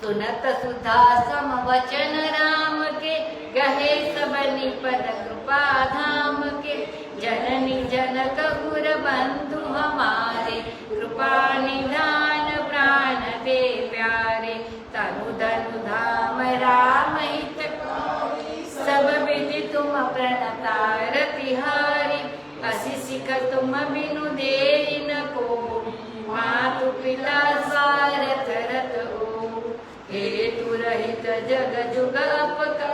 सुनत सुधा सम वचन राम के, गहे सब निपद कृपा धाम के। जननी जनक गुर बंधु हमारे, कृपा निधान प्राण दे प्यारे। तनु धनु धाम राम हित सब विधि तुम प्रणतार तिहारी। असी सिख तुम बिनु देई न को, मातु पिता स्वारथ रत हो। हेतु रहित जग जुग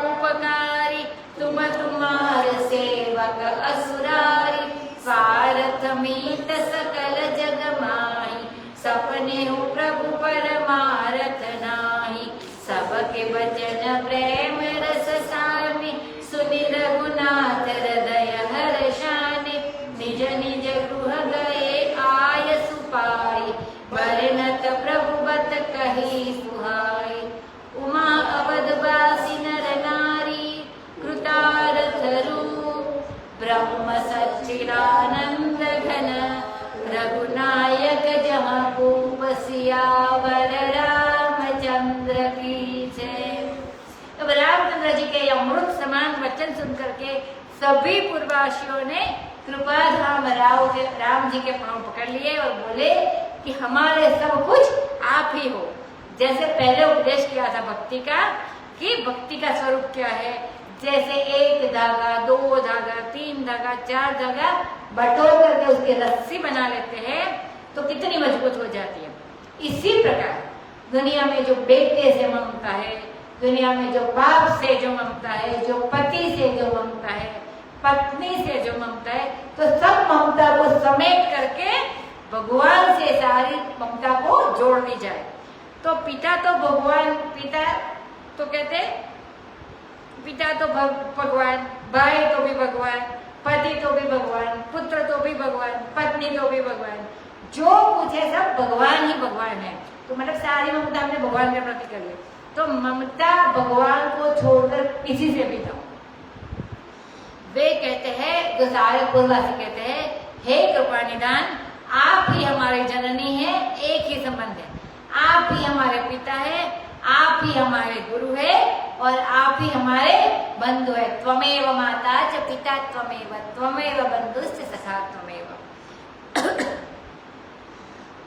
उपकारी, तुम तुम्हार सेवक असुरारी। स्वार्थ मीत सकल जग माही, सपने हो प्रभु परमारथ नाही। सबके वचन प्रेम रस साने, सुनि रघुनाथ हृदय हर्षाने। निज निज गृह गए आय सुपाई, बरनत प्रभु बत कही सुहाई। उमा अवधवासी नर नारी, कृतार्थ रूप ब्रह्म सच्चिदानंद घन। रघुनायक जहाँ भूप सियावर रामचंद्र की जय। अब रामचंद्र जी के अमृत समान वचन सुन करके सभी पूर्ववासियों ने कृपाधाम राम जी के पांव पकड़ लिए और बोले कि हमारे सब कुछ आप ही हो। जैसे पहले उपदेश किया था भक्ति का, कि भक्ति का स्वरूप क्या है, जैसे एक धागा, दो धागा, तीन धागा, चार धागा बटोर करके उसकी रस्सी बना लेते हैं तो कितनी मजबूत हो जाती है। इसी प्रकार दुनिया में जो बेटे से ममता है, दुनिया में जो बाप से जो ममता है, जो पति से जो ममता है, पत्नी से जो ममता है, तो सब ममता को समेट करके भगवान से सारी ममता को जोड़ दी जाए। तो पिता तो भगवान, पिता तो कहते पिता तो भगवान, भाई तो भी भगवान, पति तो भी भगवान, पुत्र तो भी भगवान, पत्नी तो भी भगवान, जो कुछ है सब भगवान ही भगवान है। तो मतलब सारी ममता हमने भगवान के प्रति कर ली, तो ममता भगवान को छोड़कर किसी से भी ना। वे कहते हैं, जो सारे पूर्ववासी कहते हैं, हे कृपा निदान, आप ही हमारे जननी है, एक ही संबंध है, आप ही हमारे पिता है, आप ही हमारे गुरु है और आप ही हमारे बंधु है। त्वमेव माता च पिता त्वमेव, त्वमेव बंधुश्च सखा त्वमेव।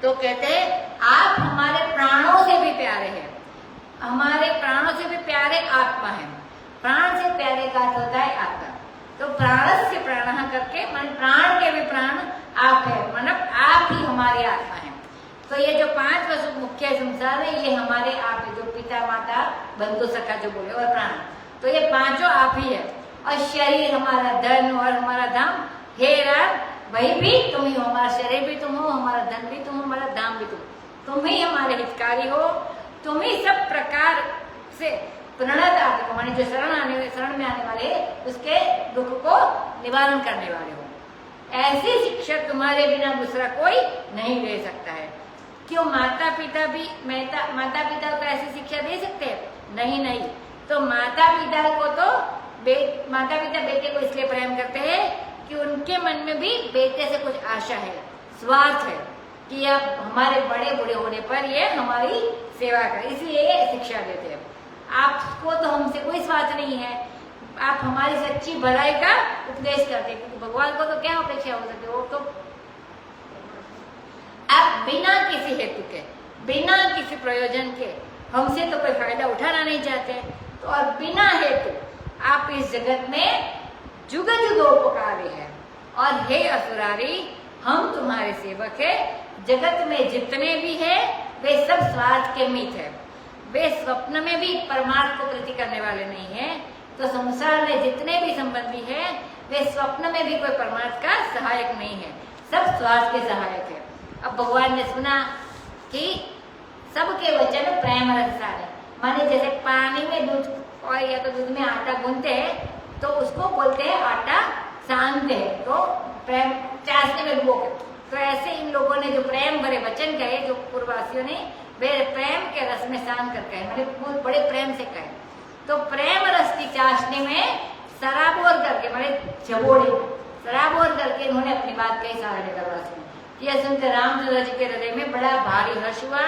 तो कहते हैं आप हमारे प्राणों से भी प्यारे हैं, हमारे प्राणों से भी प्यारे आत्मा है। प्राण से प्यारे का अर्थ होता है आत्मा। तो प्राण से प्राण करके मन प्राण के भी प्राण आप है, मतलब आप ही हमारी आत्मा है। तो ये जो पांच वसु मुख्य संसार है, ये हमारे आप है, जो पिता माता बंधु सखा जो बोले और प्राण, तो ये पांचों आप ही है। और शरीर हमारा धन और हमारा धाम, हे राम वही भी तुम ही हो, हमारा शरीर भी तुम हो, हमारा धन भी तुम हो, हमारा धाम भी तुम ही हमारे हितकारी हो। तुम ही सब प्रकार से प्रणत आत्मा, माने जो शरण में आने वाले उसके दुख को निवारण करने वाले हो। ऐसी शिक्षा तुम्हारे बिना दूसरा कोई नहीं दे सकता है। क्यों माता पिता तो ऐसी शिक्षा दे सकते हैं? नहीं। तो माता पिता बेटे को इसलिए प्रेम करते हैं कि उनके मन में भी बेटे से कुछ आशा है, स्वार्थ है कि अब हमारे बड़े बूढ़े होने पर ये हमारी सेवा करे, इसलिए ये शिक्षा देते हैं। आपको तो हमसे कोई स्वार्थ नहीं है, आप हमारी सच्ची भलाई का उपदेश करते हैं, क्योंकि भगवान को तो क्या अपेक्षा हो सकती है, वो तो आप बिना किसी हेतु के, बिना किसी प्रयोजन के हमसे तो कोई फायदा उठाना नहीं चाहते। तो और बिना हेतु आप इस जगत में जुग जुग उपकारी है। और हे असुरारी, हम तुम्हारे सेवक है। जगत में जितने भी है वे सब स्वार्थ के मित है, वे स्वप्न में भी परमार्थ को प्रीति करने वाले नहीं है। तो संसार में जितने भी संबंधी है वे स्वप्न में भी कोई परमार्थ का सहायक नहीं है, सब स्वार्थ के सहायक है। अब भगवान ने सुना कि सबके वचन प्रेम रस सारे, माने जैसे पानी में दूध और या तो दूध में आटा गूंथते हैं तो उसको बोलते हैं आटा सानते हैं, तो प्रेम चाशनी में डुबो के। तो ऐसे इन लोगों ने जो प्रेम भरे वचन कहे, जो पूर्ववासियों ने वे प्रेम के रस में सान कर कहे, मैंने बहुत बड़े प्रेम से कहे। तो प्रेम रस की चाशनी में सराबोर करके, मैंने झबोड़ी सराबोर करके इन्होंने अपनी बात कही सारे नगरवासियों ने। यह सुनकर रामचंद्र जी के हृदय में बड़ा भारी हर्ष हुआ।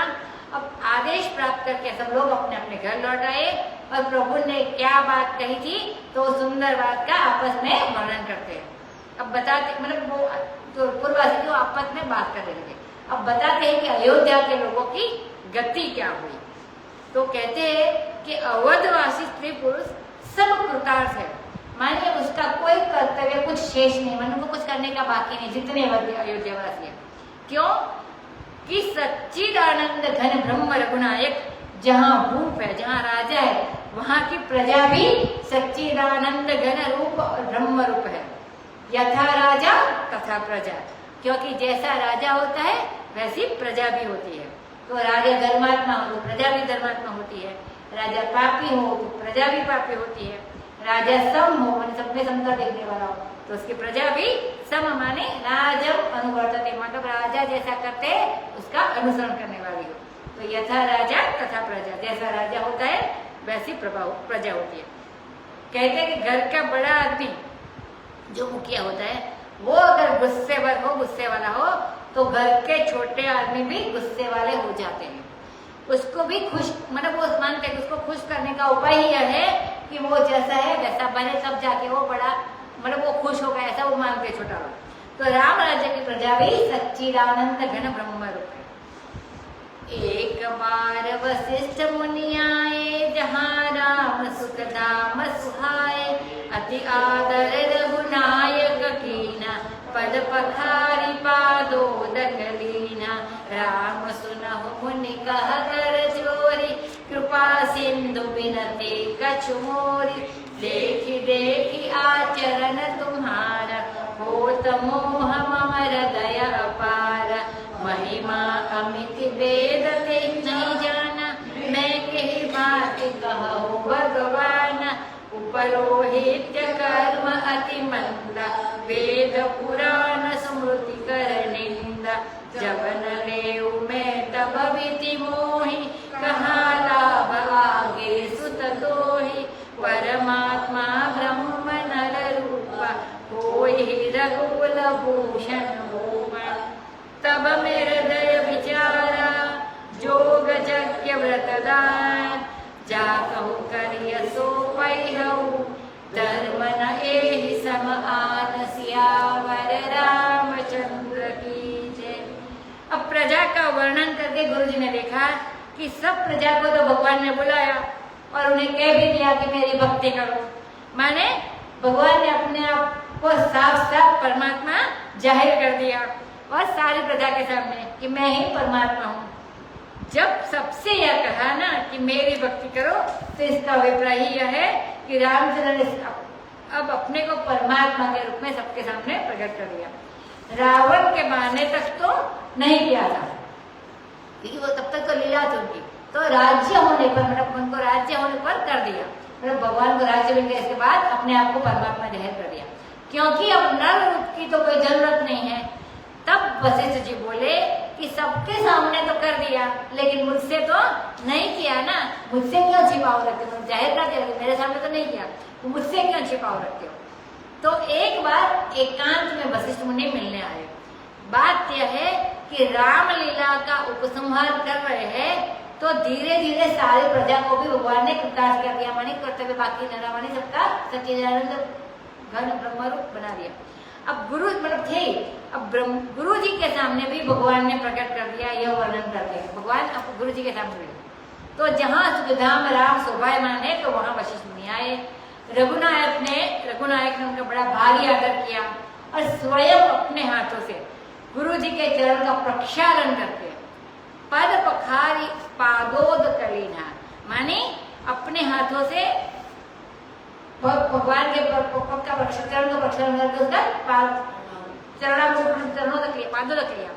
अब आदेश प्राप्त करके सब लोग अपने अपने घर लौट आए और प्रभु ने क्या बात कही थी तो सुंदर बात का आपस में वर्णन करते हैं। अब बताते, मतलब वो तो पूर्ववासी जो आपस में बात करने लगे। अब बताते हैं कि अयोध्या के लोगों की गति क्या हुई। तो कहते हैं कि अवधवासी स्त्री पुरुष सब कृतार्थ है, मानिए उसका कोई कर्तव्य कुछ शेष नहीं, मन को कुछ करने का बाकी नहीं, जितने अयोध्यावासी है। क्यों कि सच्चिदानंद घन ब्रह्म रघुनायक, जहाँ भूप है, जहाँ राजा है, वहाँ की प्रजा भी सच्चिदानंद घन रूप और ब्रह्म रूप है। यथा राजा तथा प्रजा, क्योंकि जैसा राजा होता है वैसी प्रजा भी होती है। तो राजा धर्मात्मा हो तो प्रजा भी धर्मात्मा होती है, राजा पापी हो तो प्रजा भी पापी होती है, राजा सम हो माने सब में समता देखने वाला हो तो उसकी प्रजा भी सम माने राजम अनुवर्तते, मतलब राजा जैसा करते उसका अनुसरण करने वाली हो। तो यथा राजा तथा प्रजा, जैसा राजा होता है वैसी प्रजा होती है। कहते हैं कि घर का बड़ा आदमी जो मुखिया होता है वो अगर गुस्से वाला हो तो घर के छोटे आदमी भी गुस्से वाले हो जाते हैं। उसको भी खुश, मतलब वो मानते हैं उसको खुश करने का उपाय ही यह है कि वो जैसा है वैसा बने, तब जाके वो बड़ा, मतलब वो खुश होगा, ऐसा वो मानते हैं छोटा लोग। तो राम राज्य की प्रजा भी सच्चिदानंद घन ब्रह्म रूप है। एक बार वशिष्ठ मुनि आए, जहाँ राम सुख धाम सुहाए, अति आदर रघुनायक कीना, पद पखारी पादोदक लीना। राम सुनहु मुनि कह कर जोरी, कृपा सिंधु बिनते कछु मोरी। देखी देखी आचरण तुम्हारा, होत मोह मम हृदय अपार। महिमा अमित वेद ते नहीं जाना, मैं कही बात कहूँ भगवान। उपरोहित कर्म अति मंदा, वेद पुराण स्मृति कर निंदा। जब न लेऊ मैं तब विधि मोहि, कहाँ लाभ आगे सुत दोहि। परमात्मा ब्रह्म नर रूपा, कोई रघुकुल भूषण होवा। तब मेरे हृदय विचारा, जोग यज्ञ व्रतदान। जा कहु करिय सो पैहु, धर्म न एहि सम आन। सियावर रामचंद्र की जय। अब प्रजा का वर्णन करके गुरु जी ने देखा कि सब प्रजा को तो भगवान ने बुलाया और उन्हें कह भी दिया कि मेरी भक्ति करो, माने भगवान ने अपने आप को साफ साफ परमात्मा जाहिर कर दिया और सारी प्रजा के सामने कि मैं ही परमात्मा हूँ। जब सबसे यह कहा ना कि मेरी भक्ति करो, तो इसका अभिप्राय ही यह है कि रामचंद्र ने अब अपने को परमात्मा के रूप में सबके सामने प्रकट कर दिया। रावण के मारने तक तो नहीं किया था, क्योंकि वो तब तक तो लीला थी उनकी, तो राज्य होने पर, मतलब उनको राज्य होने पर कर दिया, मतलब भगवान को राज्य मिल गया। इसके बाद अपने आप को परमात्मा जाहिर कर दिया, क्योंकि अब नर रूप की तो कोई जरूरत नहीं है। तब वशिष्ठ जी बोले कि सबके सामने तो कर दिया, लेकिन मुझसे तो नहीं किया ना, मुझसे क्यों छिपाव रखते हो? जाहिर कर दिया, मेरे सामने तो नहीं किया, मुझसे क्यों छिपाव रखते हो? तो एक बार एकांत में वशिष्ठ मुनि मिलने आए। बात यह है कि रामलीला का उपसंहार कर रहे हैं, तो धीरे धीरे सारी प्रजा को भी भगवान ने कृतार्थ कर दिया, मानी कर्तव्य बाकी न रहा, मानी सबका सच्चिदानंद घन ब्रह्मरूप बना दिया। अब गुरु मतलब थे, अब गुरु जी के सामने भी भगवान ने प्रकट कर दिया, यह वर्णन कर दिया भगवान अब गुरु जी के सामने। तो जहाँ सुखधाम राम शोभायमान है, तो वहाँ वशिष्ठ मुनि आए। रघुनायक ने उनका बड़ा भारी आदर किया और स्वयं अपने हाथों से गुरु जी के चरण का प्रक्षालन करके पद पखारी पादोद कलीना, माने अपने हाथों से भगवान के चरण का प्रक्षालन करके उसका चरणों तक लिया, पादों तक लिया।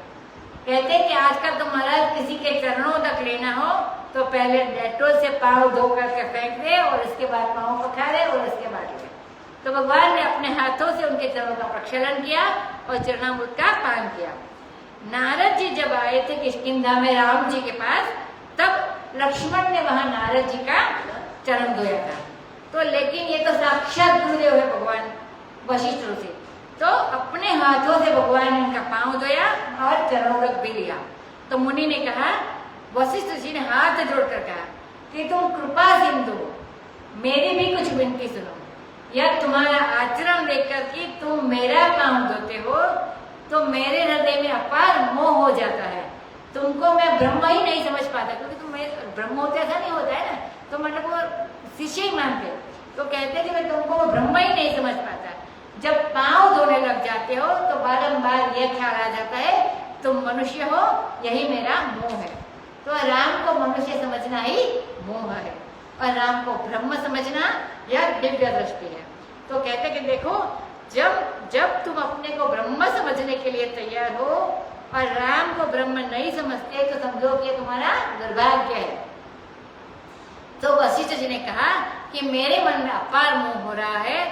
कहते हैं कि आजकल तो महाराज किसी के चरणों तक लेना हो तो पहले डेटोल से पाँव धो करके फेंक दे और इसके बाद पाँव पखारे और इसके बाद ले। तो भगवान ने अपने हाथों से उनके चरणों का प्रक्षालन किया और चरणामृत का पान किया। नारद जी जब आए थे किष्किंधा में राम जी के पास, तब लक्ष्मण ने वहां नारद जी का चरण धोया था। तो लेकिन ये तो साक्षात गुरुदेव है भगवान वशिष्ठ ऋषि, तो अपने हाथों से भगवान ने उनका पांव धोया और चरणों तक भी लिया। तो मुनि ने कहा, वशिष्ठ ऋषि ने हाथ जोड़कर कहा कि तुम कृपा सिंधु हो, मेरी भी कुछ विनती सुनो। या तुम्हारा आचरण देखकर कि तुम मेरा पांव धोते हो तो मेरे हृदय में अपार मोह हो जाता है। तुमको मैं ब्रह्म ही नहीं समझ पाता, क्योंकि तुम ब्रह्म होते ऐसा नहीं होता है ना, तो मतलब वो शिष्य ही मानते। तो कहते कि मैं तुमको वो ब्रह्म ही नहीं समझ पाता। जब पांव धोने लग जाते हो तो बारंबार ये ख्याल आ जाता है तुम मनुष्य हो, यही मेरा मोह है। तो राम को मनुष्य समझना ही मोह है और राम को ब्रह्म समझना यह दिव्य दृष्टि है। तो कहते कि देखो, जब तुम अपने को ब्रह्म समझने के लिए तैयार हो और राम को ब्रह्म नहीं समझते तो समझो कि तुम्हारा दुर्भाग्य है। तो वशिष्ठ जी ने कहा कि मेरे मन में अपार मोह हो रहा है,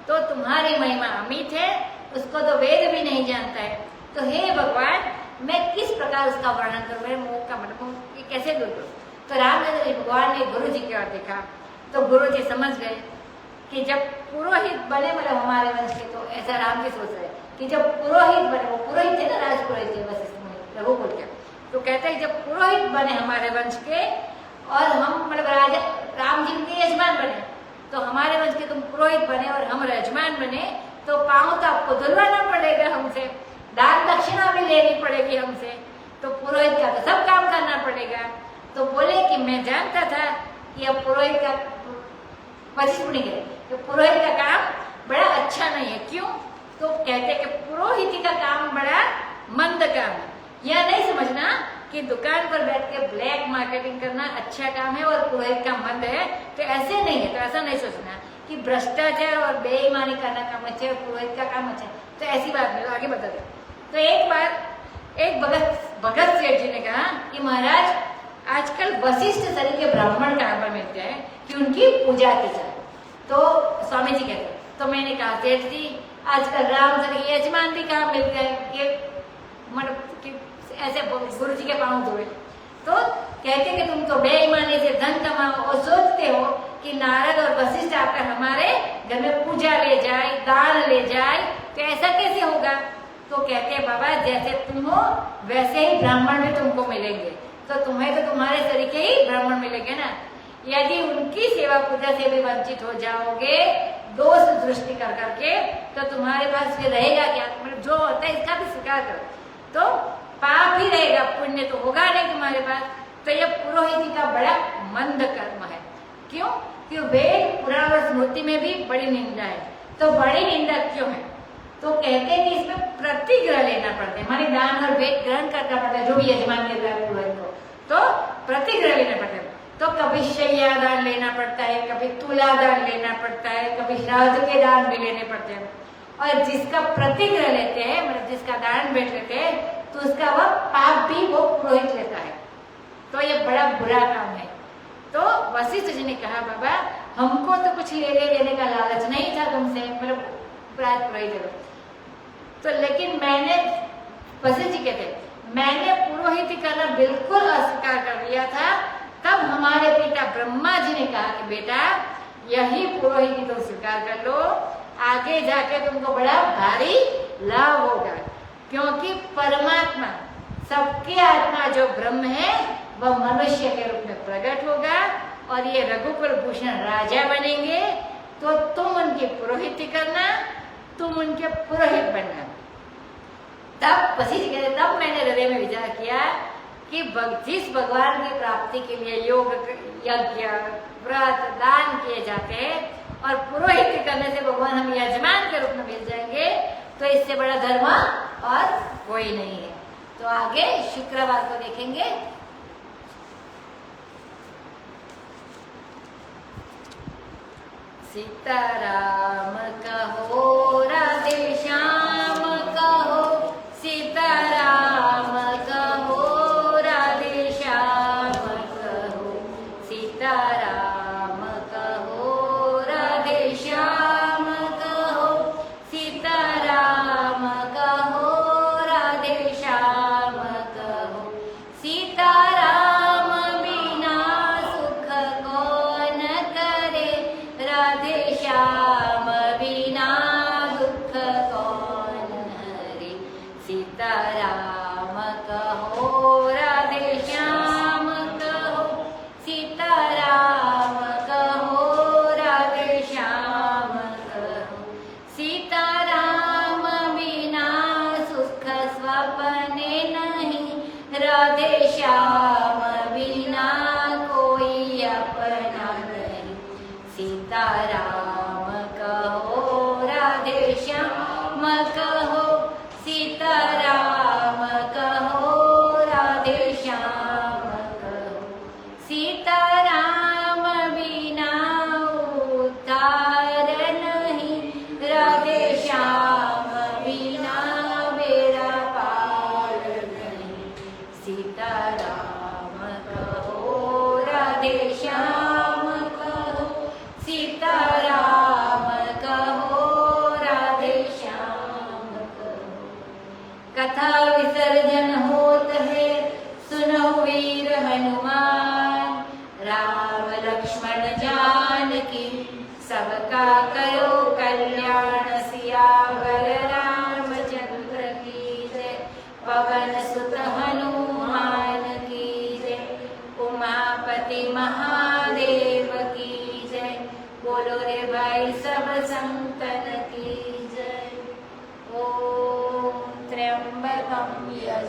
तो तुम्हारी महिमा अमित है, उसको तो वेद भी नहीं जानता है। तो हे भगवान, मैं किस प्रकार उसका वर्णन करूं, मेरे मोह का मतलब ये कैसे दूर करूं। तो रामचंद्र जी भगवान ने गुरु जी की ओर देखा तो गुरु जी समझ गए कि जब पुरोहित बने, मतलब हमारे वंश के, तो ऐसा राम की सोच है कि जब पुरोहित बने, वो पुरोहित थे ना, राजपुरोहित थे वशिष्ठ मुनि रघुकुल के, तो कहते हैं जब पुरोहित बने हमारे वंश के और हम मतलब राजा राम जी के यजमान बने, तो हमारे वंश के तुम पुरोहित बने और हम यजमान बने, तो पाँव तो आपको धुलवाना पड़ेगा हमसे, दान दक्षिणा भी लेनी पड़ेगी हमसे, तो पुरोहित का तो सब काम करना पड़ेगा। तो बोले कि मैं जानता था कि अब पुरोहित का, वशिष्ठ मुनि गए तो पुरोहित का काम बड़ा अच्छा नहीं है। क्यों? तो कहते कि पुरोहित का काम बड़ा मंद काम है। यह नहीं समझना कि दुकान पर बैठ के ब्लैक मार्केटिंग करना अच्छा काम है और पुरोहित का मंद है, तो ऐसे नहीं है। तो ऐसा नहीं सोचना कि भ्रष्टाचार और बेईमानी करना काम अच्छा है और पुरोहित का काम अच्छा है, तो ऐसी बात नहीं। तो आगे बता दे। तो एक बार एक भगत सेठ जी ने कहा कि महाराज, आजकल वशिष्ठ शरीर के ब्राह्मण कहाँ पर मिलते हैं कि उनकी पूजा की जाए। तो स्वामी जी कहते, तो मैंने कहा सेठ जी, आजकल राम शरीर के यजमान भी कहाँ मिलते हैं कि मतलब ऐसे गुरु जी के पाँव धोए। तो कहते कि तुम तो बेईमानी से धन कमाओ और सोचते हो कि नारद और वशिष्ठ आकर हमारे घर में पूजा ले जाए, दान ले जाए, तो ऐसा कैसे होगा। तो कहते हैं बाबा, जैसे तुम हो वैसे ही ब्राह्मण भी तुमको मिलेंगे, तो तुम्हें तो तुम्हारे तरीके ही ब्राह्मण मिलेंगे ना। यदि उनकी सेवा पूजा से भी वंचित हो जाओगे दोष दृष्टि कर करके, तो तुम्हारे पास फिर रहेगा क्या। मतलब जो होता है इसका भी स्वीकार करो, तो पाप ही रहेगा, पुण्य तो होगा नहीं तुम्हारे पास। तो यह पुरोहित का बड़ा मंद कर्म है। क्यों? क्यों? वेद पुराण और स्मृति में भी बड़ी निंदा है। तो बड़ी निंदा क्यों है? तो कहते हैं कि इसमें प्रतिग्रह लेना पड़ता है, मानी दान और वेद ग्रहण करना पड़ता है जो भी यजमान देता है पुरोहित को, तो प्रतिग्रह लेना पड़ता है। तो कभी शैया दान लेना पड़ता है, कभी तुला दान लेना पड़ता है, कभी श्राद्ध के दान भी लेने पड़ते हैं। और जिसका प्रतिग्रह लेते हैं, मतलब जिसका दान भेंट लेते हैं, तो उसका वह पाप भी वो पुरोहित लेता है। तो ये बड़ा बुरा काम है। तो वशिष्ठ जी ने कहा बाबा, हमको तो कुछ लेने का लालच नहीं था तुमसे, मतलब पुरोहित। तो लेकिन मैंने, वशिष्ठ जी कहते, मैंने पुरोहित करना बिल्कुल अस्वीकार कर दिया था। तब हमारे पिता ब्रह्मा जी ने कहा कि बेटा, यही पुरोहित तुम स्वीकार कर लो, आगे जाके तुमको बड़ा भारी लाभ होगा। क्योंकि परमात्मा, सबकी आत्मा जो ब्रह्म है, वह मनुष्य के रूप में प्रकट होगा और ये रघुकुल भूषण राजा बनेंगे। तो तुम उनकी पुरोहित करना, तुम उनके पुरोहित बनना। तब वशिष्ठ कहते, तब मैंने हृदय में विचार किया कि जिस भगवान की प्राप्ति के लिए योग, यज्ञ, व्रत, दान किए जाते हैं और पुरोहित करने से भगवान हम यजमान के रूप में मिल जाएंगे, तो इससे बड़ा धर्म और कोई नहीं है। तो आगे शुक्रवार को देखेंगे। सीताराम कहो, राधे श्याम कहो, सीताराम कहो, राधे श्याम कहो, श्याम बिना कोई अपना नहीं। सीताराम कहो राधे श्याम कहो, सीताराम कहो राधे श्याम कहो। सीताराम बिना उद्धार नहीं, राधे श्याम बिना बेड़ा पार नहीं। सीताराम कहो राधे श्याम कहो, सीताराम कहो राधे श्याम कहो। कथा विसर्जन होत है सुनो वीर हनुमान, राम लक्ष्मण जानकी सबका करो कल्याण। सियावर रामचंद्र की जय, पवन सुत हनुमान की जय, उमापति महादेव की जय। बोलो रे भाई सब संतन की जय। ओम त्र्यंबकम यजामहे